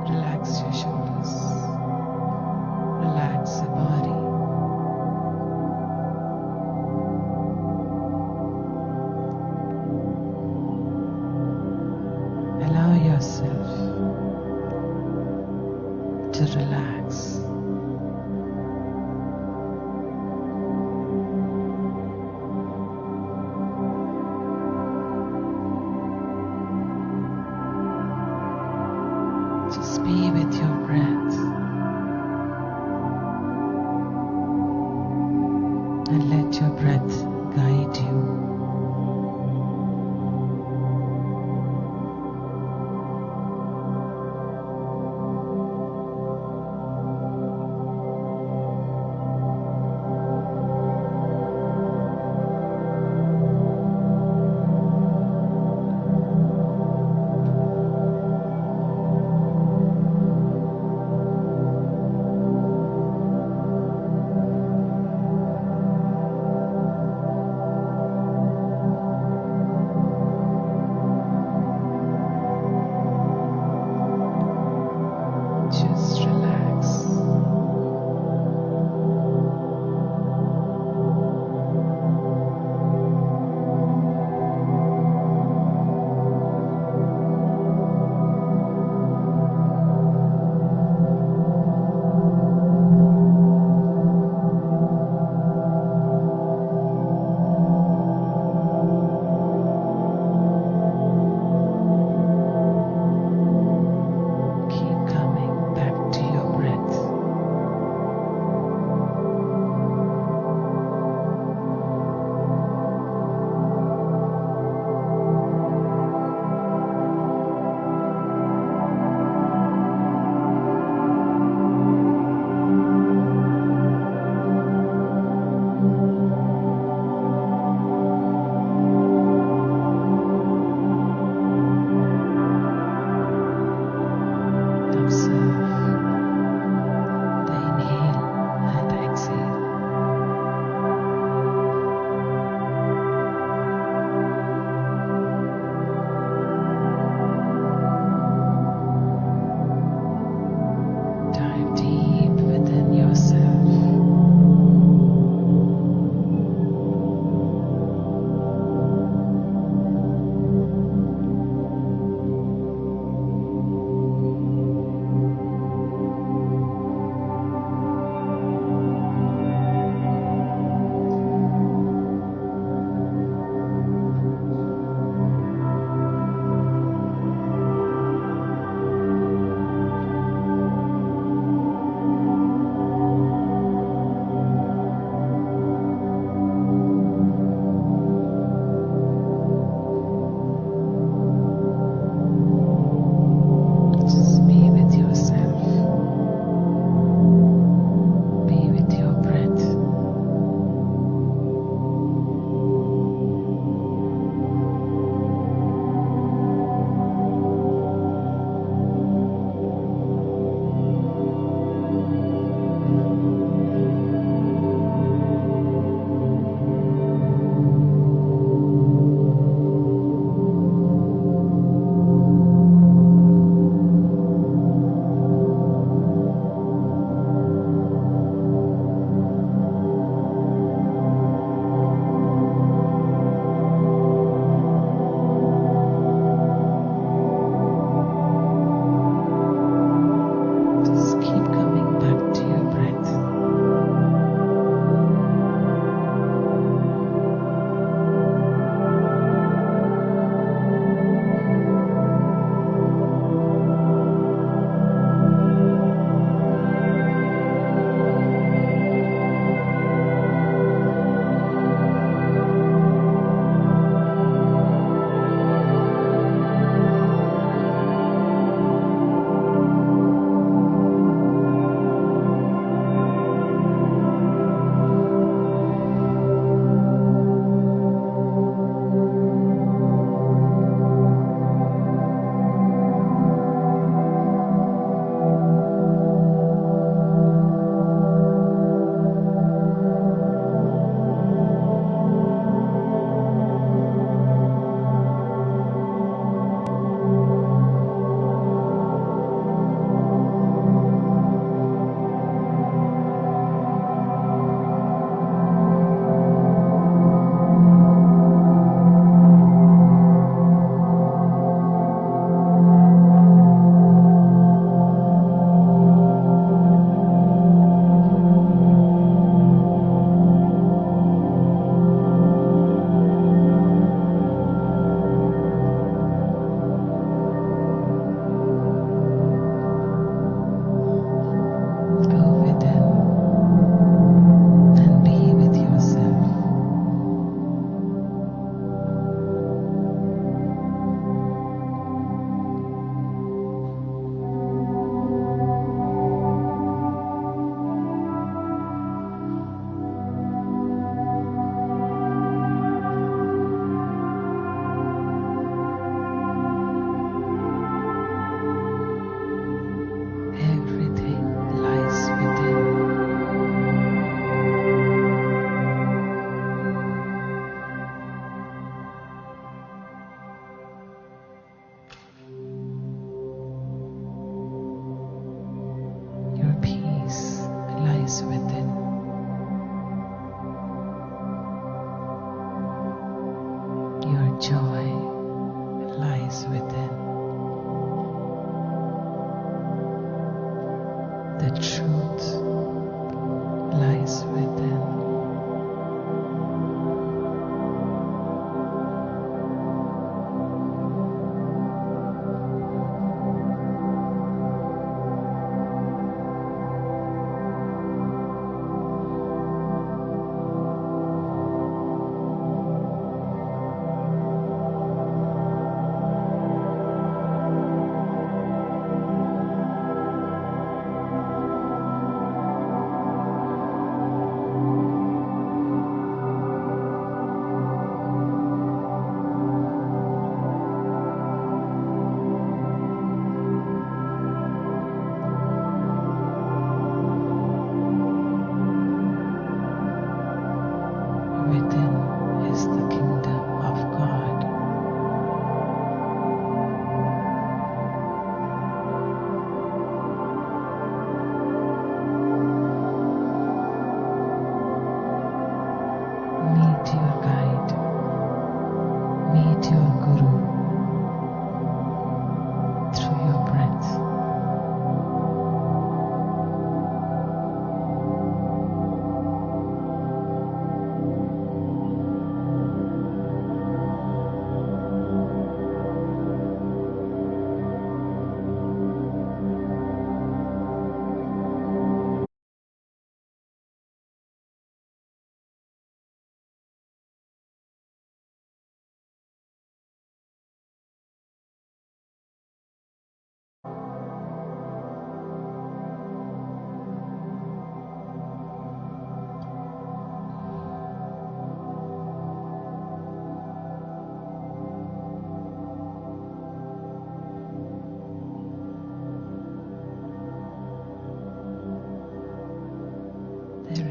Relax your shoulders. Relax your body. Allow yourself to relax. Just be with your breath and let your breath guide you.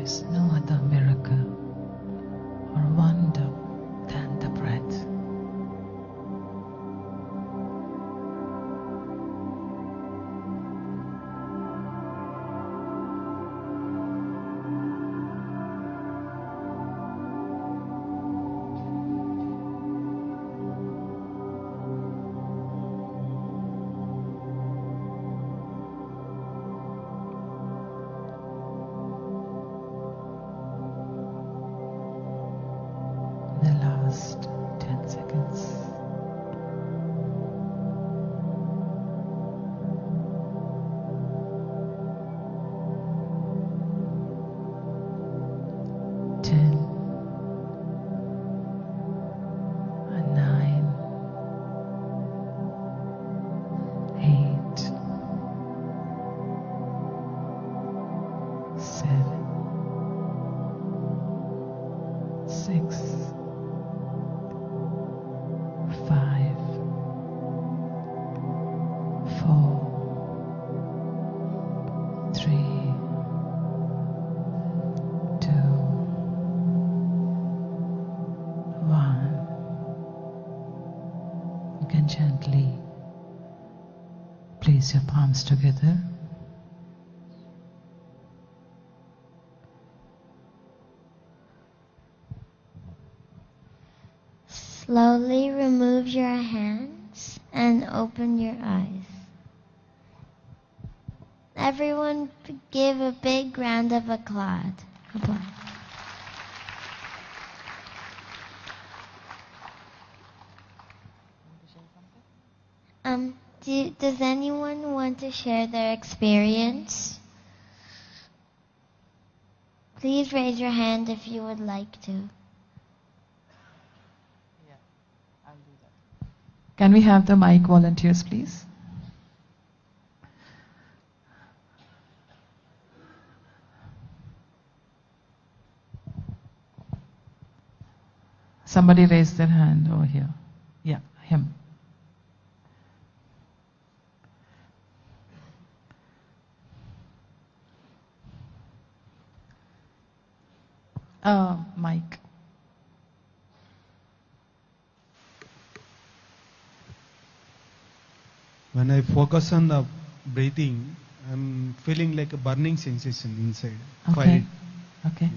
is no other miracle or wonder than the breath. The last 10 seconds. 10, 9, 8, 7, 6, 5, 4, 3, 2, 1. You can gently place your palms together. Slowly remove your hands and open your eyes. Everyone give a big round of applause. Does anyone want to share their experience? Please raise your hand if you would like to. Can we have the mic volunteers, please? Somebody raised their hand over here. Yeah, him. Mike. When I focus on the breathing, I'm feeling like a burning sensation inside. Okay. Fire. Okay.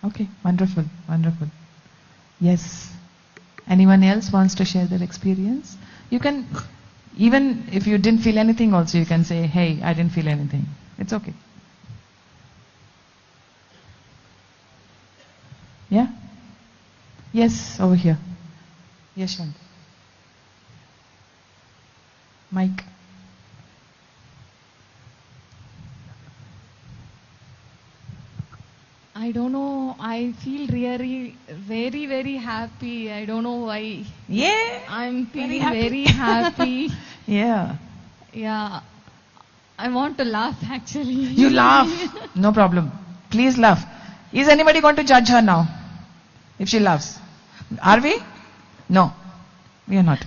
Okay. Wonderful. Wonderful. Yes. Anyone else wants to share their experience? You can, even if you didn't feel anything also, you can say, hey, I didn't feel anything. It's okay. Yeah? Yes, over here. Yes, Shanti. Mike. I don't know. I feel really very, very happy. I don't know why. Yeah. I'm feeling happy. very happy. Yeah. Yeah. I want to laugh actually. You laugh. No problem. Please laugh. Is anybody going to judge her now? If she laughs. Are we? No. We are not.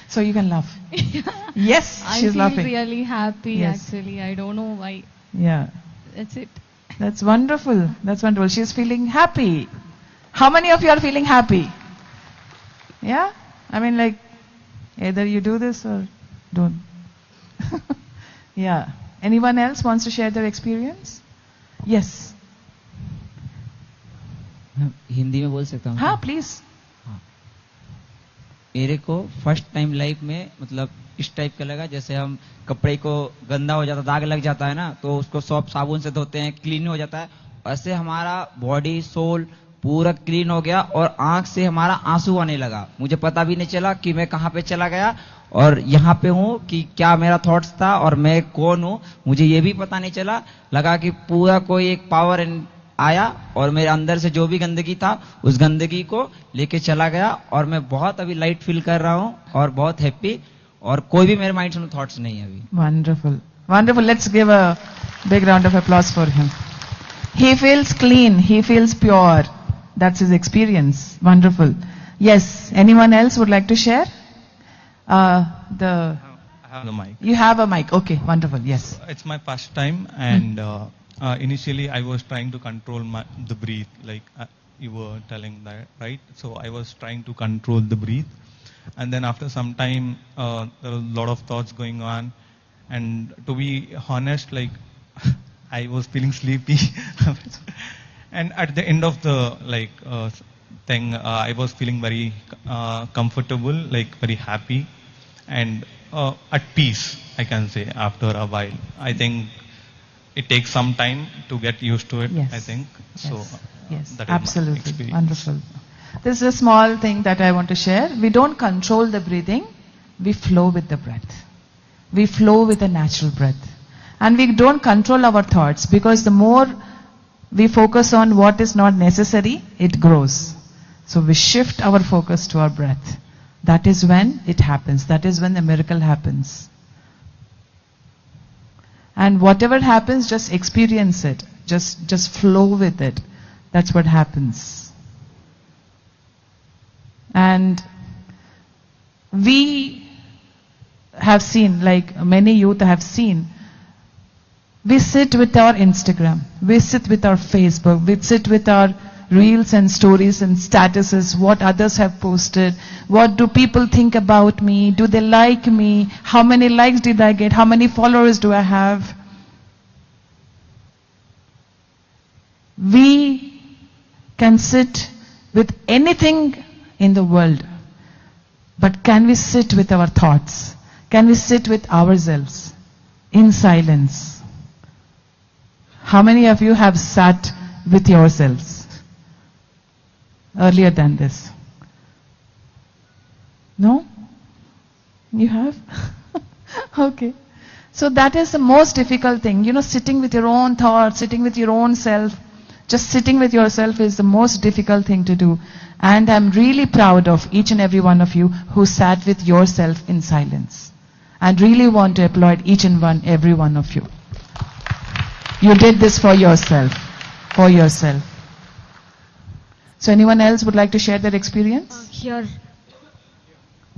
So you can laugh. Yes, she's laughing. I feel really happy Yes. actually. I don't know why. Yeah. That's it. That's wonderful. That's wonderful. She's feeling happy. How many of you are feeling happy? Yeah? I mean, like, either you do this or don't. Yeah. Anyone else wants to share their experience? Yes. Hindi में बोल सकता हूँ? हाँ, please. मेरे को first time life में मतलब इस टाइप का लगा जैसे हम कपड़े को गंदा हो जाता, दाग लग जाता है ना, तो उसको सॉफ्ट साबुन से धोते हैं, क्लीन हो जाता है. ऐसे हमारा बॉडी सोल पूरा क्लीन हो गया और आंख से हमारा आंसू आने लगा. मुझे पता भी नहीं चला कि मैं कहाँ पे चला गया और यहाँ पे हूँ, कि क्या मेरा थॉट्स था और मैं कौन हूँ, मुझे ये भी पता नहीं चला. लगा कि पूरा कोई एक पावर आया और मेरे अंदर से जो भी गंदगी था उस गंदगी को लेके चला गया और मैं बहुत अभी लाइट फील कर रहा हूँ और बहुत हैप्पी, और कोई भी मेरे माइंड में थॉट्स नहीं है अभी. Wonderful. Wonderful. Let's give a big round of applause for him. He feels clean. He feels pure. That's his experience. Wonderful. Yes. Anyone else would like to share? I have the mic. You have a mic. Okay. Wonderful. Yes. It's my first time and initially I was trying to control the breath, like you were telling that, right? So I was trying to control the breath. And then after some time, there was a lot of thoughts going on. And to be honest, like I was feeling sleepy. And at the end of the thing, I was feeling very comfortable, like very happy and at peace, I can say, after a while. I think it takes some time to get used to it, Yes. I think. So Yes, that is my absolutely. experience. Wonderful. This is a small thing that I want to share. We don't control the breathing. We flow with the breath. We flow with a natural breath. And we don't control our thoughts, because the more we focus on what is not necessary, it grows. So we shift our focus to our breath. That is when it happens. That is when the miracle happens. And whatever happens, just experience it. Just flow with it. That's what happens. And we have seen, like many youth have seen, we sit with our Instagram, we sit with our Facebook, we sit with our reels and stories and statuses, what others have posted, what do people think about me, do they like me, how many likes did I get, how many followers do I have. We can sit with anything in the world, but can we sit with our thoughts? Can we sit with ourselves in silence? How many of you have sat with yourselves earlier than this? No? You have? Okay. So that is the most difficult thing. You know, sitting with your own thoughts, sitting with your own self, just sitting with yourself is the most difficult thing to do. And I'm really proud of each and every one of you who sat with yourself in silence. And really want to applaud each and every one of you. You did this for yourself. For yourself. So anyone else would like to share their experience? Here.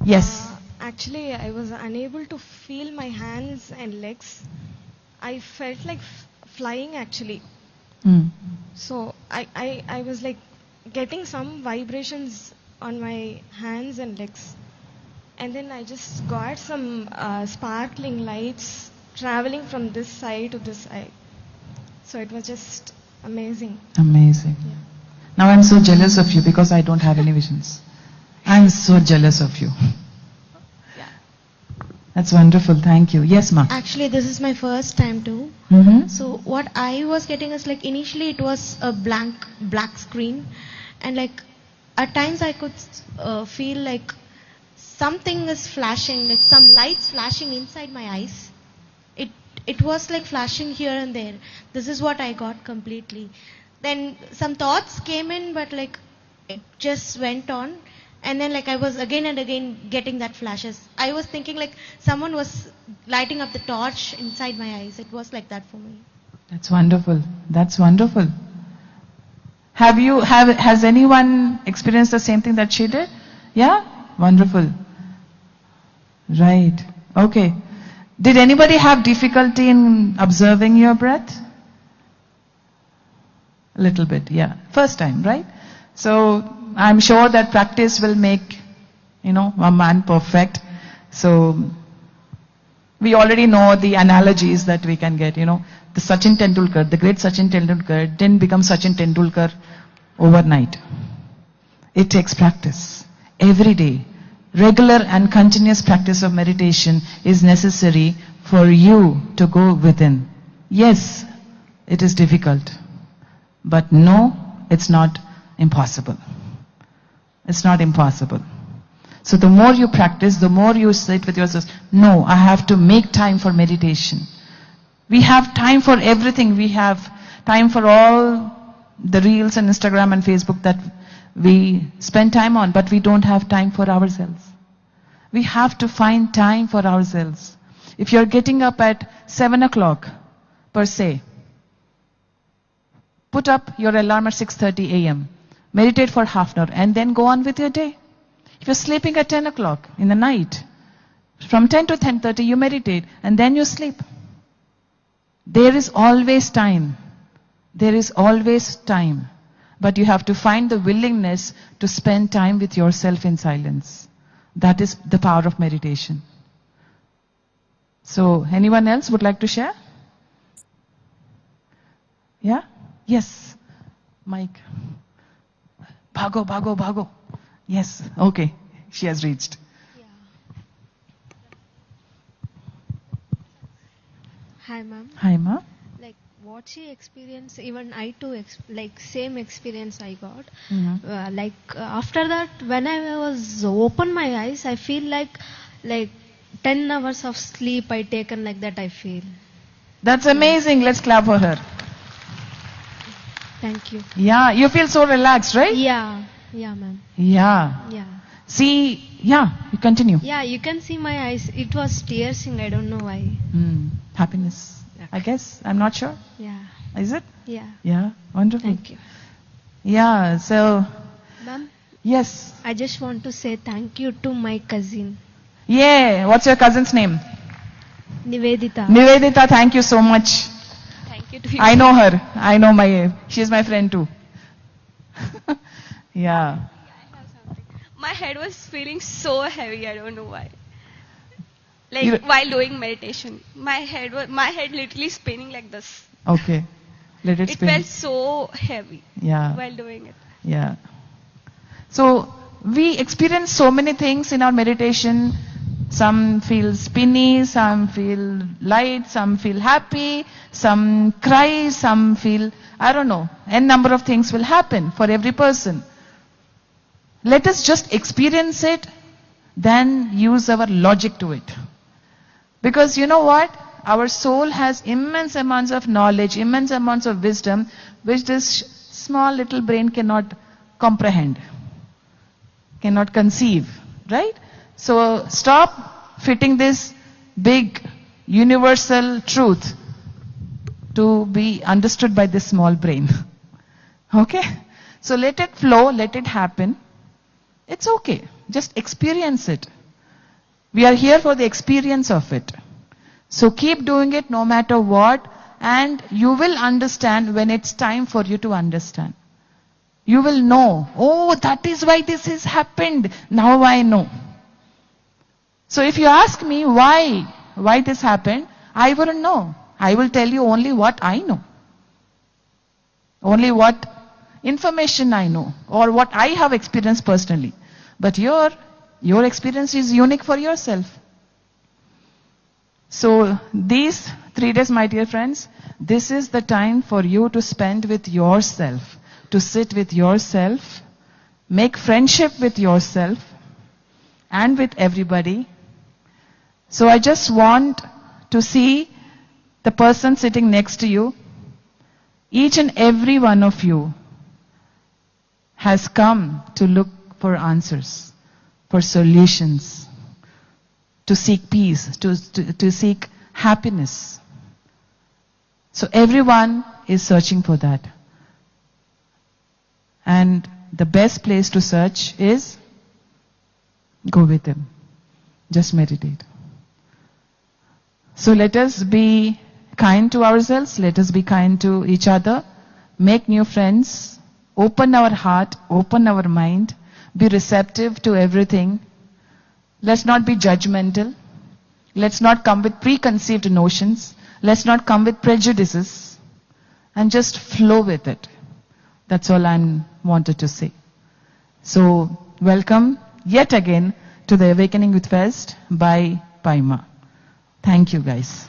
Yes. Actually, I was unable to feel my hands and legs. I felt like flying actually. So I was like getting some vibrations on my hands and legs. And then I just got some sparkling lights traveling from this side to this side. So it was just amazing. Amazing. Yeah. Now I'm so jealous of you because I don't have any visions. I'm so jealous of you. That's wonderful. Thank you. Yes, Ma. Actually, this is my first time too. Mm-hmm. So what I was getting is like initially it was a black screen, and like at times I could feel like something is flashing, like some lights flashing inside my eyes. It was like flashing here and there. This is what I got completely. Then some thoughts came in, but like it just went on. And then like I was again and again getting that flashes. I was thinking like someone was lighting up the torch inside my eyes. It was like that for me. That's wonderful. That's wonderful. Has anyone experienced the same thing that she did? Yeah? Wonderful. Right. Okay. Did anybody have difficulty in observing your breath? A little bit, yeah. First time, right? So I'm sure that practice will make, a man perfect. So we already know the analogies that we can get, the Sachin Tendulkar, the great Sachin Tendulkar didn't become Sachin Tendulkar overnight. It takes practice every day. Regular and continuous practice of meditation is necessary for you to go within. Yes, it is difficult. But no, it's not impossible. It's not impossible. So the more you practice, the more you sit with yourself, no, I have to make time for meditation. We have time for everything. We have time for all the reels and Instagram and Facebook that we spend time on, but we don't have time for ourselves. We have to find time for ourselves. If you're getting up at 7 o'clock per se, put up your alarm at 6:30 a.m. Meditate for half an hour and then go on with your day. If you're sleeping at 10 o'clock in the night, from 10 to 10:30 you meditate and then you sleep. There is always time. There is always time. But you have to find the willingness to spend time with yourself in silence. That is the power of meditation. So, anyone else would like to share? Yeah? Yes. Mike. Bhago, bhago, bhago. Yes. Okay. She has reached. Hi, ma'am. Hi, ma. Like what she experienced, even I too, same experience I got. After that, when I was open my eyes, I feel like 10 hours of sleep I taken like that. I feel. That's amazing. Let's clap for her. Thank you. Yeah, you feel so relaxed, right? Yeah, ma'am. Yeah. Yeah. See, yeah, you continue. Yeah, you can see my eyes. It was tearsing. I don't know why. Happiness, I guess. I'm not sure. Yeah. Is it? Yeah. Yeah, wonderful. Thank you. Yeah, so. Ma'am? Yes. I just want to say thank you to my cousin. Yeah, what's your cousin's name? Nivedita. Nivedita, thank you so much. Thank you to you. I know her. She's my friend too. Yeah. My head was feeling so heavy, I don't know why. You- While doing meditation, my head literally spinning like this. Okay. Let it It spin. felt so heavy Yeah. while doing it. Yeah. So we experience so many things in our meditation. Some feel spinny, some feel light, some feel happy, some cry, some feel, I don't know, n number of things will happen for every person. Let us just experience it, then use our logic to it. Because you know what? Our soul has immense amounts of knowledge, immense amounts of wisdom, which this small little brain cannot comprehend, cannot conceive, right? So stop fitting this big universal truth to be understood by this small brain. Okay? So let it flow, let it happen. It's okay. Just experience it. We are here for the experience of it. So keep doing it no matter what, and you will understand when it's time for you to understand. You will know, oh, that is why this has happened. Now I know. So if you ask me why this happened, I wouldn't know. I will tell you only what I know. Only what information I know, or what I have experienced personally. But your experience is unique for yourself. So these 3 days, my dear friends, this is the time for you to spend with yourself, to sit with yourself, make friendship with yourself and with everybody. So I just want to see the person sitting next to you. Each and every one of you has come to look for answers, for solutions, to seek peace, to seek happiness. So everyone is searching for that. And the best place to search is go with him. Just meditate. So let us be kind to ourselves. Let us be kind to each other. Make new friends. Open our heart. Open our mind. Be receptive to everything. Let's not be judgmental. Let's not come with preconceived notions. Let's not come with prejudices. And just flow with it. That's all I wanted to say. So, welcome yet again to the Awakening with Fest by Paima. Thank you, guys.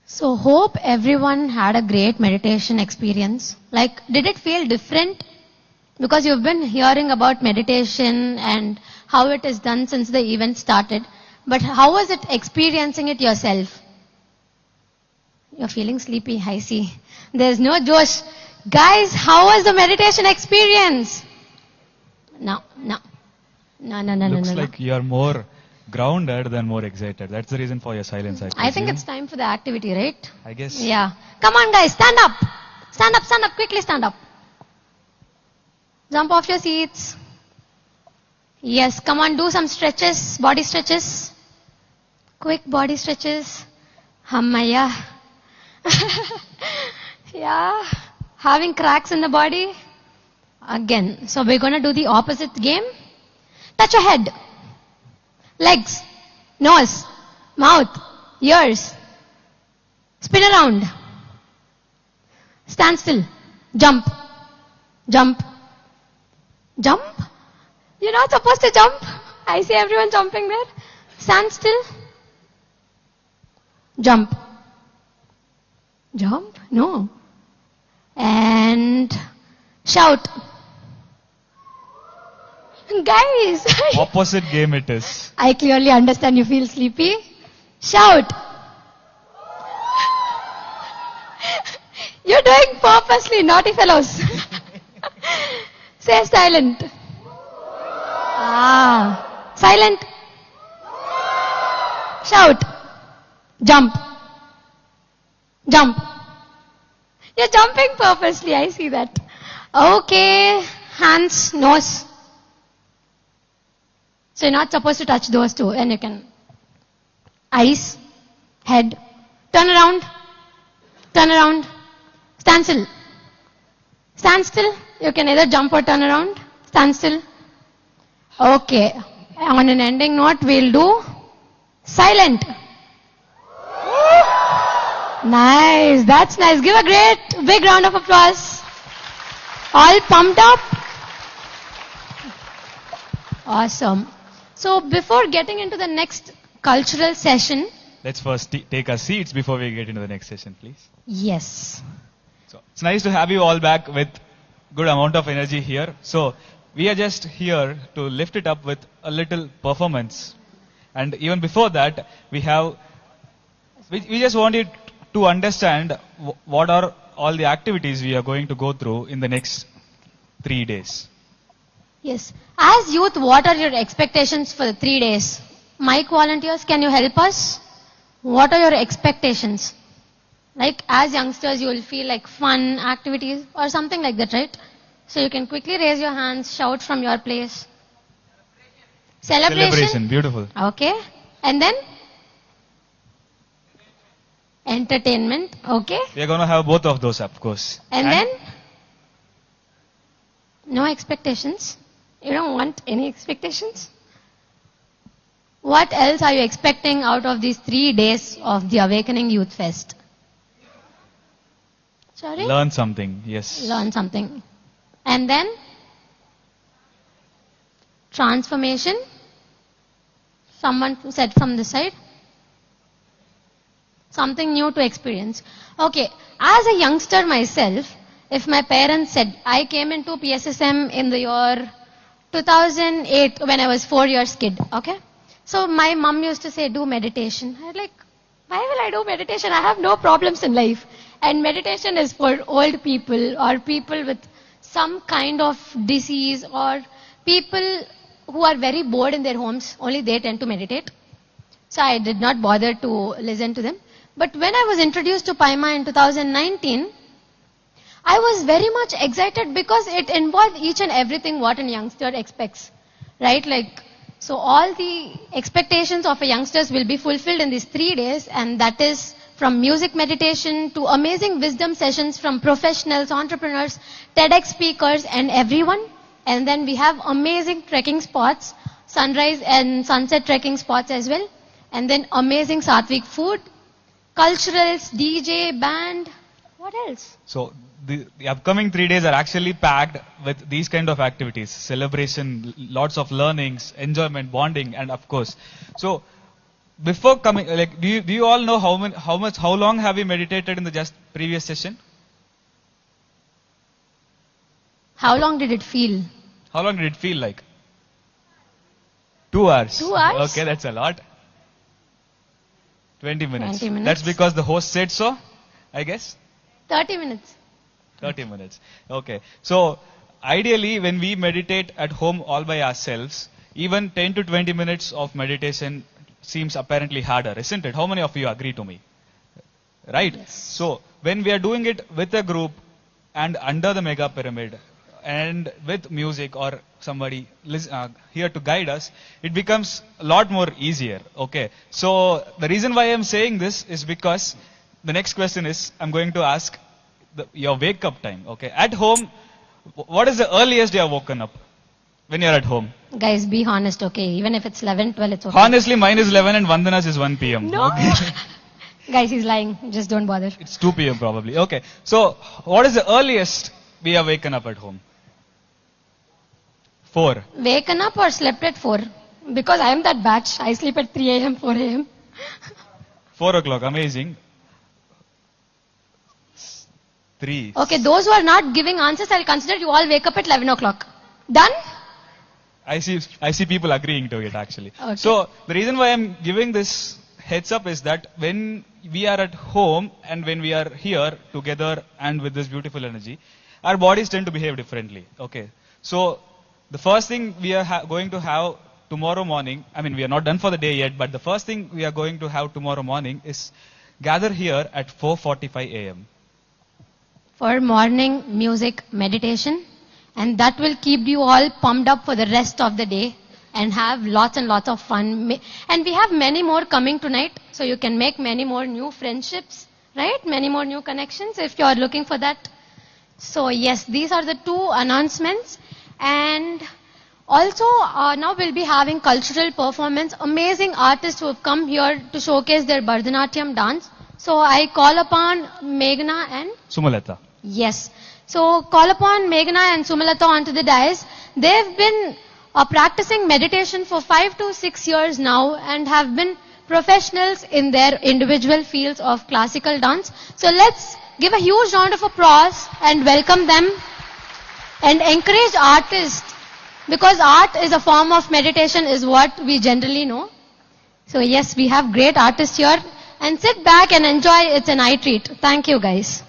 So hope everyone had a great meditation experience. Like, did it feel different? Because you've been hearing about meditation and how it is done since the event started. But how was it experiencing it yourself? You're feeling sleepy, I see. There's no Josh. Guys, how was the meditation experience? No. Looks like you're more grounded than more excited. That's the reason for your silence, I think it's time for the activity, right? I guess. Yeah. Come on, guys, stand up. Stand up, quickly stand up. Jump off your seats. Yes, come on, do some stretches, body stretches. Quick body stretches. Hammaya. Yeah. Having cracks in the body. Again. So we're going to do the opposite game. Touch your head. Legs. Nose. Mouth. Ears. Spin around. Stand still. Jump. Jump. Jump. You're not supposed to jump. I see everyone jumping there. Stand still. Jump. Jump? No. And shout. Guys. Opposite game it is. I clearly understand you feel sleepy. Shout. You're doing purposely, naughty fellows. Say silent. Silent. Shout. Jump. Jump. You're jumping purposely, I see that. Okay. Hands, nose. So you're not supposed to touch those two. And you can. Eyes, head. Turn around. Turn around. Stand still. Stand still. You can either jump or turn around. Stand still. Okay. On an ending note, we'll do silent. Nice. That's nice. Give a great big round of applause. All pumped up? Awesome. So before getting into the next cultural session. Let's first take our seats before we get into the next session, please. Yes. So it's nice to have you all back with good amount of energy here. So we are just here to lift it up with a little performance. And even before that, we just want you to understand what are all the activities we are going to go through in the next 3 days. Yes. As youth, what are your expectations for the 3 days? Mic volunteers, can you help us? What are your expectations? Like as youngsters, you will feel like fun activities or something like that, right? So you can quickly raise your hands, shout from your place. Celebration. Beautiful. Okay. And then? Entertainment. Okay. We are going to have both of those, of course. And then? No expectations. You don't want any expectations? What else are you expecting out of these 3 days of the Awakening Youth Fest? Sorry? Learn something, yes. Learn something. And then? Transformation. Someone said from this side. Something new to experience. Okay, as a youngster myself, if my parents said, I came into PSSM in the year 2008 when I was 4 years kid, okay? So my mom used to say, do meditation. I was like, why will I do meditation? I have no problems in life. And meditation is for old people or people with some kind of disease or people who are very bored in their homes. Only they tend to meditate. So I did not bother to listen to them. But when I was introduced to Paima in 2019, I was very much excited because it involved each and everything what a youngster expects. Right? Like, so all the expectations of a youngsters will be fulfilled in these 3 days, and that is from music meditation to amazing wisdom sessions from professionals, entrepreneurs, TEDx speakers and everyone. And then we have amazing trekking spots, sunrise and sunset trekking spots as well. And then amazing Sattvic food, culturals, DJ, band. What else? So the upcoming 3 days are actually packed with these kind of activities. Celebration, lots of learnings, enjoyment, bonding, and of course. So before coming, like, do you all know how long have we meditated in the just previous session? How long did it feel? How long did it feel like? 2 hours. 2 hours? Okay, that's a lot. 20 minutes. 20 minutes. That's because the host said so, I guess. 30 minutes. 30 minutes. Okay. So ideally, when we meditate at home all by ourselves, even 10 to 20 minutes of meditation seems apparently harder, isn't it? How many of you agree to me? Right? Yes. So when we are doing it with a group and under the mega pyramid and with music or somebody here to guide us, it becomes a lot more easier. Okay. So the reason why I'm saying this is because the next question is, I'm going to ask your wake up time. Okay. At home, what is the earliest you have woken up when you're at home? Guys, be honest, okay? Even if it's 11, 12, it's okay. Honestly, mine is 11 and Vandana's is 1 p.m. No. Okay. Guys, he's lying. Just don't bother. It's 2 p.m. probably. Okay. So what is the earliest we have waken up at home? 4. Waken up or slept at 4? Because I am that batch. I sleep at 3 a.m., 4 a.m. 4 o'clock. Amazing. 3. Okay, those who are not giving answers, I'll consider you all wake up at 11 o'clock. Done? I see people agreeing to it actually. Okay. So the reason why I'm giving this heads up is that when we are at home and when we are here together and with this beautiful energy, our bodies tend to behave differently. Okay. So the first thing we are going to have tomorrow morning, I mean we are not done for the day yet, but the first thing we are going to have tomorrow morning is gather here at 4:45 a.m. For morning music meditation, and that will keep you all pumped up for the rest of the day and have lots and lots of fun. And we have many more coming tonight, so you can make many more new friendships, right? Many more new connections if you are looking for that. So yes, these are the 2 announcements. And also now we'll be having cultural performance. Amazing artists who have come here to showcase their Bharatanatyam dance. So I call upon Meghna and Sumalata. Yes. So call upon Meghna and Sumalata onto the dais. They've been practicing meditation for 5 to 6 years now and have been professionals in their individual fields of classical dance. So let's give a huge round of applause and welcome them and encourage artists, because art is a form of meditation is what we generally know. So yes, we have great artists here, and sit back and enjoy. It's a night treat. Thank you guys.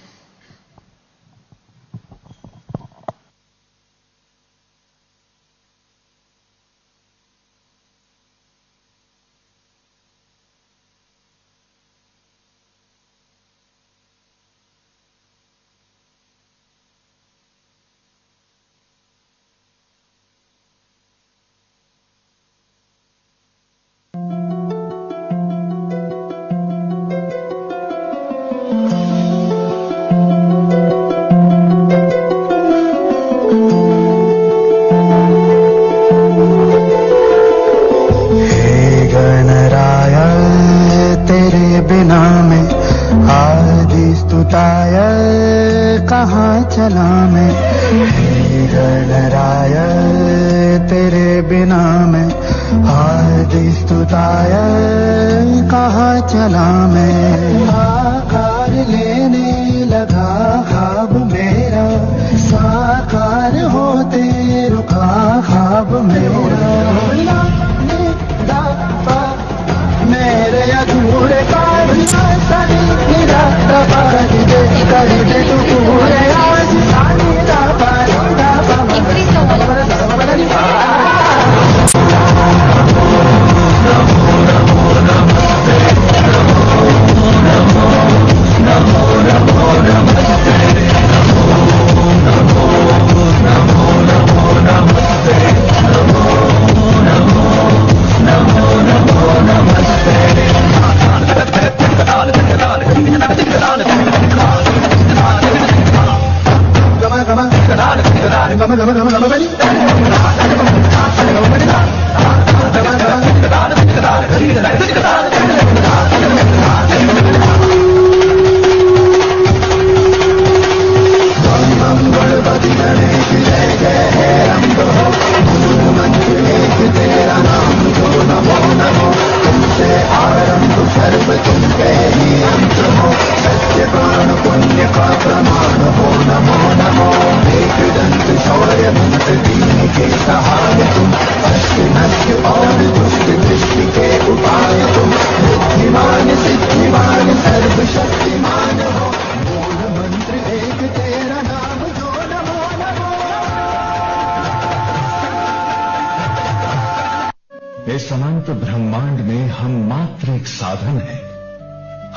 इस अनंत ब्रह्मांड में हम मात्र एक साधन है।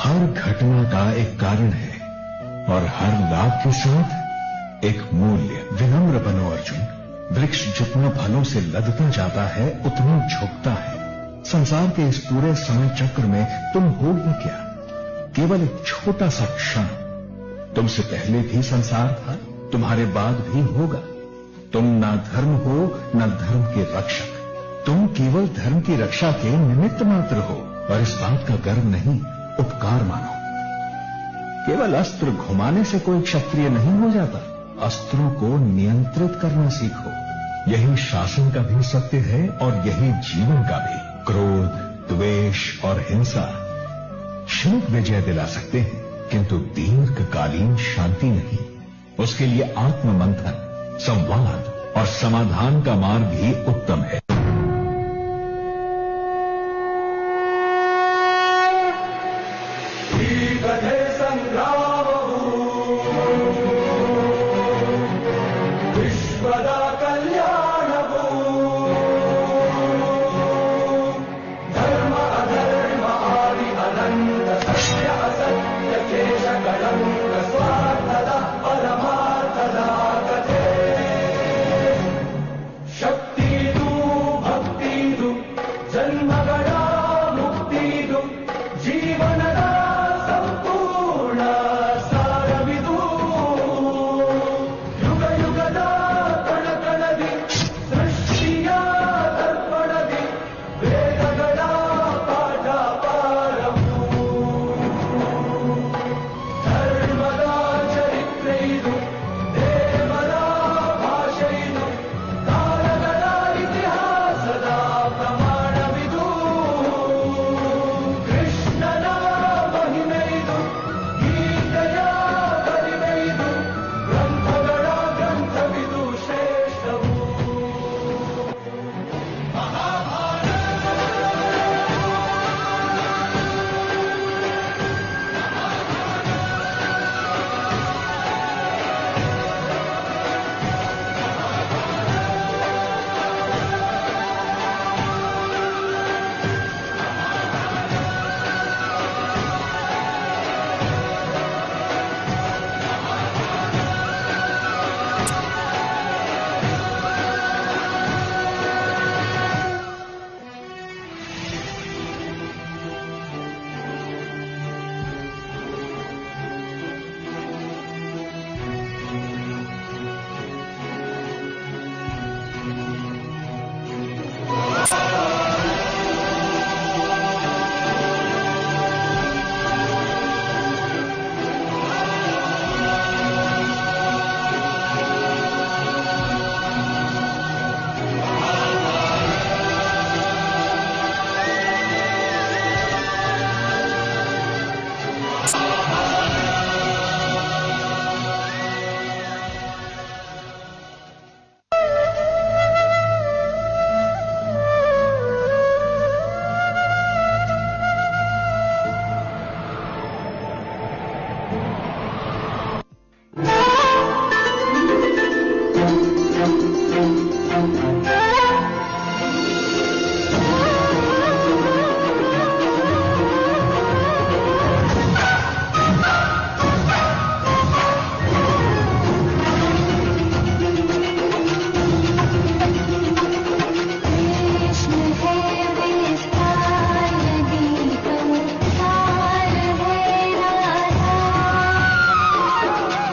हर घटना का एक कारण है और हर लाभ के साथ एक मूल्य। विनम्र बनो अर्जुन, वृक्ष जितना फलों से लदता जाता है उतना झुकता है। संसार के इस पूरे समय चक्र में तुम हो ही क्या? केवल एक छोटा सा क्षण। तुमसे पहले भी संसार था, तुम्हारे बाद भी होगा। तुम ना धर्म हो ना धर्म के रक्षक, तुम केवल धर्म की रक्षा के निमित्त मात्र हो। और इस बात का गर्व नहीं, उपकार मानो। केवल अस्त्र घुमाने से कोई क्षत्रिय नहीं हो जाता, अस्त्रों को नियंत्रित करना सीखो। यही शासन का भी सत्य है और यही जीवन का भी। क्रोध, द्वेष और हिंसा क्षणिक विजय दिला सकते हैं, किंतु दीर्घकालीन शांति नहीं। उसके लिए आत्म मंथन, संवाद और समाधान का मार्ग ही उत्तम है।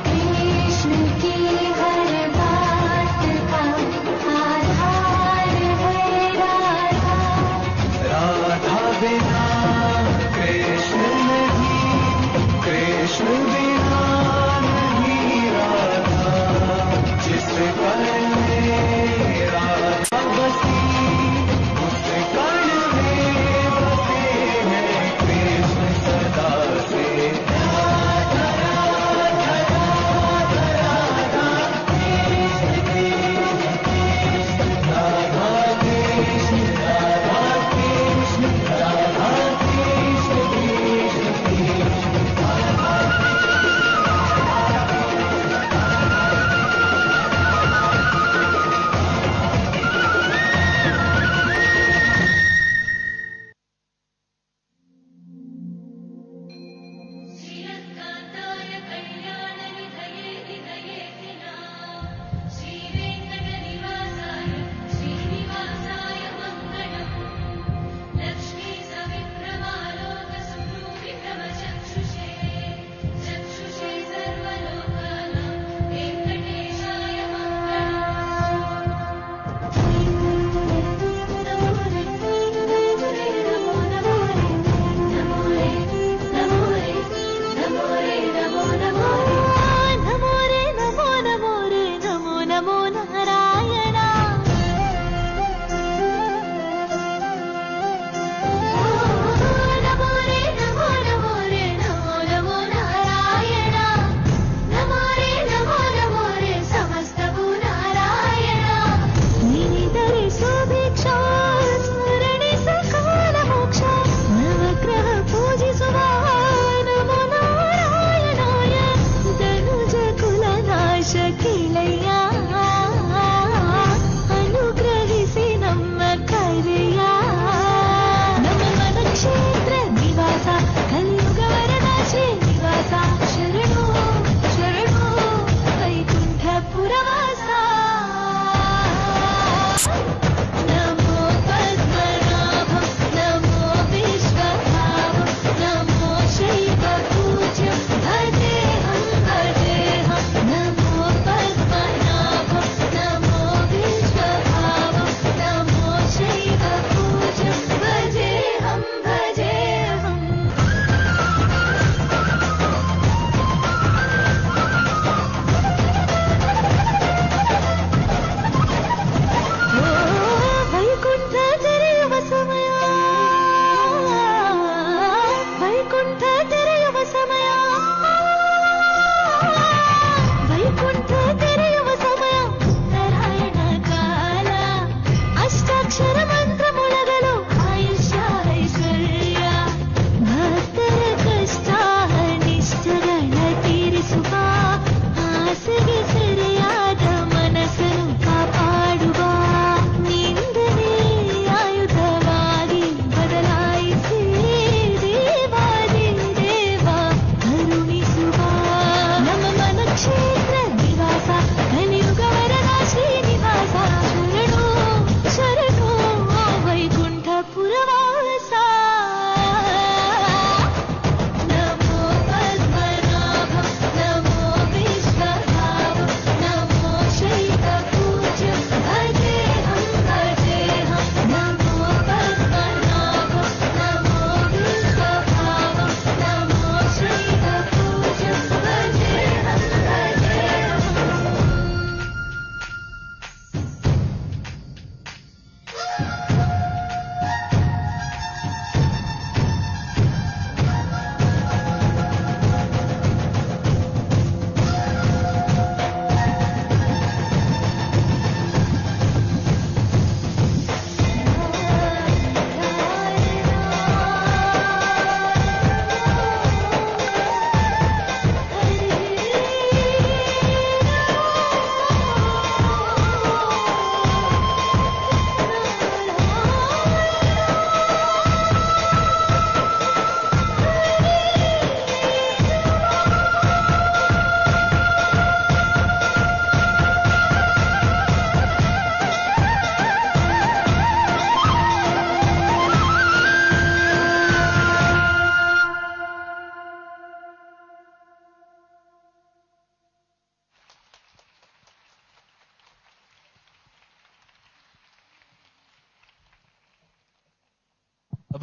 कृष्ण की हर बात का आधार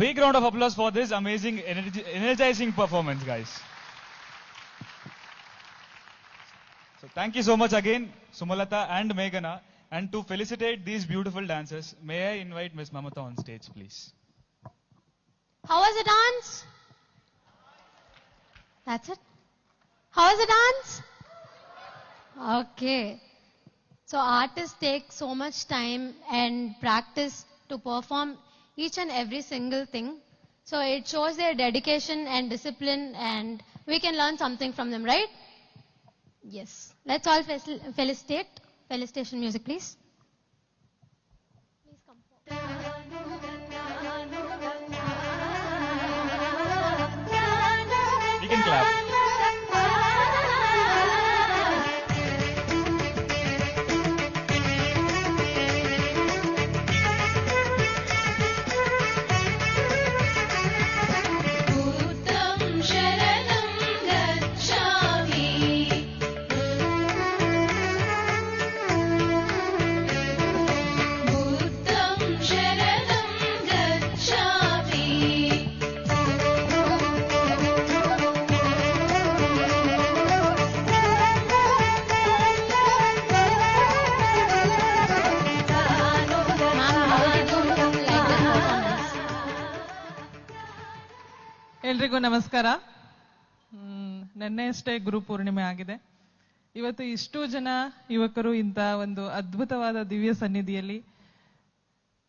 big round of applause for this amazing, energizing performance, guys. So thank you so much again, Sumalata and Meghana. And to felicitate these beautiful dancers, may I invite Miss Mamata on stage, please. How was the dance? That's it. How was the dance? Okay. So artists take so much time and practice to perform each and every single thing. So it shows their dedication and discipline, and we can learn something from them, right? Yes. Let's all felicitate. Felicitation music, please. We can clap. ಎಲ್ರಿಗೂ ನಮಸ್ಕಾರ. ನೆನ್ನೆಯಷ್ಟೇ ಗುರು ಪೂರ್ಣಿಮೆ ಆಗಿದೆ. ಇವತ್ತು ಇಷ್ಟು ಜನ ಯುವಕರು ಇಂಥ ಒಂದು ಅದ್ಭುತವಾದ ದಿವ್ಯ ಸನ್ನಿಧಿಯಲ್ಲಿ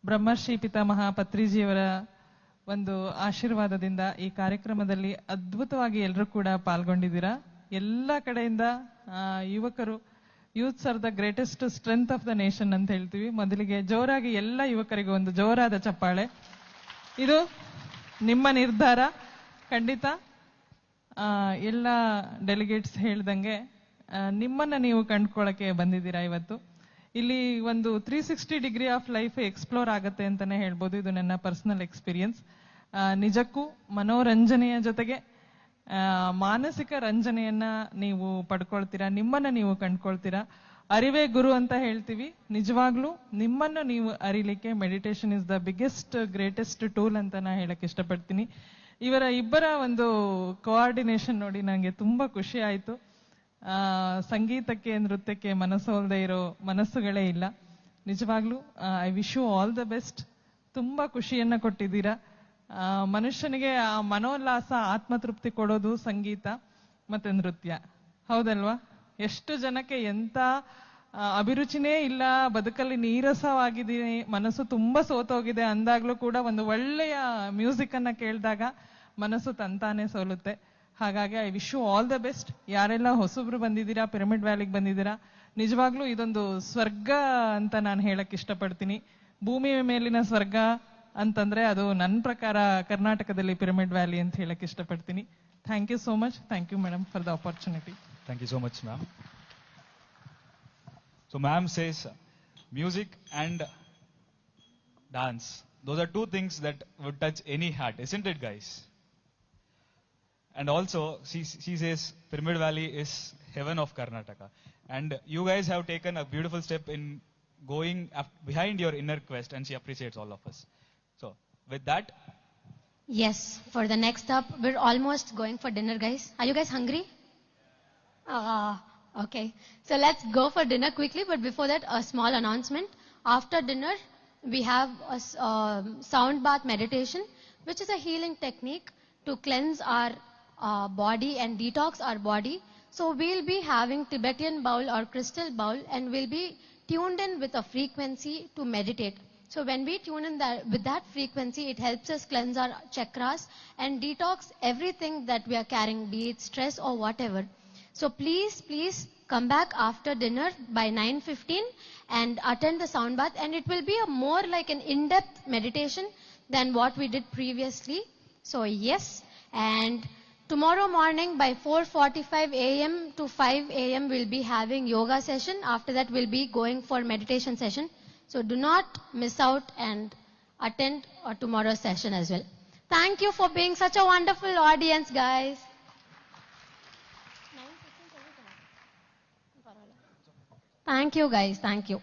ಬ್ರಹ್ಮರ್ಷಿ ಪಿತಾಮಹ ಪತ್ರಿಜಿಯವರ ಒಂದು ಆಶೀರ್ವಾದದಿಂದ ಈ ಕಾರ್ಯಕ್ರಮದಲ್ಲಿ ಅದ್ಭುತವಾಗಿ ಎಲ್ಲರೂ ಕೂಡ ಪಾಲ್ಗೊಂಡಿದ್ದೀರಾ. ಎಲ್ಲ ಕಡೆಯಿಂದ ಯುವಕರು, youths are the greatest strength of the nation ಅಂತ ಹೇಳ್ತೀವಿ. ಮೊದಲಿಗೆ ಜೋರಾಗಿ ಎಲ್ಲ ಯುವಕರಿಗೂ ಒಂದು ಜೋರಾದ ಚಪ್ಪಾಳೆ. ಇದು ನಿಮ್ಮ ನಿರ್ಧಾರ. ಖಂಡಿತ ಎಲ್ಲ ಡೆಲಿಗೇಟ್ಸ್ ಹೇಳ್ದಂಗೆ ನಿಮ್ಮನ್ನ ನೀವು ಕಂಡ್ಕೊಳ್ಳಕ್ಕೆ ಬಂದಿದ್ದೀರಾ ಇವತ್ತು. ಇಲ್ಲಿ ಒಂದು 360 ಡಿಗ್ರಿ ಆಫ್ ಲೈಫ್ ಎಕ್ಸ್ಪ್ಲೋರ್ ಆಗತ್ತೆ ಅಂತಾನೆ ಹೇಳ್ಬೋದು. ಇದು ನನ್ನ ಪರ್ಸನಲ್ ಎಕ್ಸ್ಪೀರಿಯನ್ಸ್. ನಿಜಕ್ಕೂ ಮನೋರಂಜನೆಯ ಜೊತೆಗೆ ಮಾನಸಿಕ ರಂಜನೆಯನ್ನ ನೀವು ಪಡ್ಕೊಳ್ತೀರಾ, ನಿಮ್ಮನ್ನ ನೀವು ಕಂಡ್ಕೊಳ್ತೀರಾ. ಅರಿವೇ ಗುರು ಅಂತ ಹೇಳ್ತೀವಿ. ನಿಜವಾಗ್ಲೂ ನಿಮ್ಮನ್ನು ನೀವು ಅರಿಲಿಕ್ಕೆ meditation is the biggest greatest tool ಅಂತ ನಾ ಹೇಳಕ್ ಇಷ್ಟಪಡ್ತೀನಿ. ಇವರ ಇಬ್ಬರ ಒಂದು ಕೋಆರ್ಡಿನೇಷನ್ ನೋಡಿ ನನಗೆ ತುಂಬಾ ಖುಷಿ ಆಯ್ತು. ಸಂಗೀತಕ್ಕೆ ನೃತ್ಯಕ್ಕೆ ಮನಸ್ಸೋಲ್ದೇ ಇರೋ ಮನಸ್ಸುಗಳೇ ಇಲ್ಲ. ನಿಜವಾಗ್ಲೂ I wish you all the best. ತುಂಬಾ ಖುಷಿಯನ್ನ ಕೊಟ್ಟಿದ್ದೀರಾ. ಮನುಷ್ಯನಿಗೆ ಆ ಮನೋಲ್ಲಾಸ, ಆತ್ಮತೃಪ್ತಿ ಕೊಡೋದು ಸಂಗೀತ ಮತ್ತೆ ನೃತ್ಯ, ಹೌದಲ್ವಾ? ಎಷ್ಟು ಜನಕ್ಕೆ ಎಂತ ಅಭಿರುಚಿನೇ ಇಲ್ಲ, ಬದುಕಲ್ಲಿ ನೀರಸವಾಗಿದ್ದೀನಿ, ಮನಸ್ಸು ತುಂಬಾ ಸೋತೋಗಿದೆ ಅಂದಾಗ್ಲೂ ಕೂಡ ಒಂದು ಒಳ್ಳೆಯ ಮ್ಯೂಸಿಕ್ ಅನ್ನ ಕೇಳಿದಾಗ ಮನಸ್ಸು ತಂತಾನೆ ಸೋಲುತ್ತೆ. ಹಾಗಾಗಿ I wish you all the best. ಯಾರೆಲ್ಲ ಹೊಸಬ್ರು ಬಂದಿದ್ದೀರಾ, ಪಿರಮಿಡ್ ವ್ಯಾಲಿಗೆ ಬಂದಿದ್ದೀರಾ, ನಿಜವಾಗ್ಲೂ ಇದೊಂದು ಸ್ವರ್ಗ ಅಂತ ನಾನು ಹೇಳಕ್ ಇಷ್ಟಪಡ್ತೀನಿ. ಭೂಮಿಯ ಮೇಲಿನ ಸ್ವರ್ಗ ಅಂತಂದ್ರೆ ಅದು ನನ್ನ ಪ್ರಕಾರ ಕರ್ನಾಟಕದಲ್ಲಿ ಪಿರಮಿಡ್ ವ್ಯಾಲಿ ಅಂತ ಹೇಳಕ್ ಇಷ್ಟಪಡ್ತೀನಿ. Thank you so much. Thank you madam for the opportunity. Thank you so much, ma'am. So ma'am says music and dance, those are two things that would touch any heart, isn't it, guys? And also she says Pyramid Valley is heaven of Karnataka, and you guys have taken a beautiful step in going behind your inner quest, and she appreciates all of us. So with that, Yes, for the next up, we're almost going for dinner, guys. Are you guys hungry? Okay. So let's go for dinner quickly, but before that, a small announcement. After dinner, we have a sound bath meditation, which is a healing technique to cleanse our body and detox our body. So we'll be having Tibetan bowl or crystal bowl, and we'll be tuned in with a frequency to meditate. So when we tune in with that frequency, it helps us cleanse our chakras and detox everything that we are carrying, be it stress or whatever. So please come back after dinner by 9:15 and attend the sound bath, and it will be a more like an in-depth meditation than what we did previously. So yes, and tomorrow morning by 4:45 a.m. to 5 a.m. we'll be having yoga session. After that we'll be going for meditation session. So do not miss out and attend tomorrow's session as well. Thank you for being such a wonderful audience, guys. Thank you, guys. Thank you.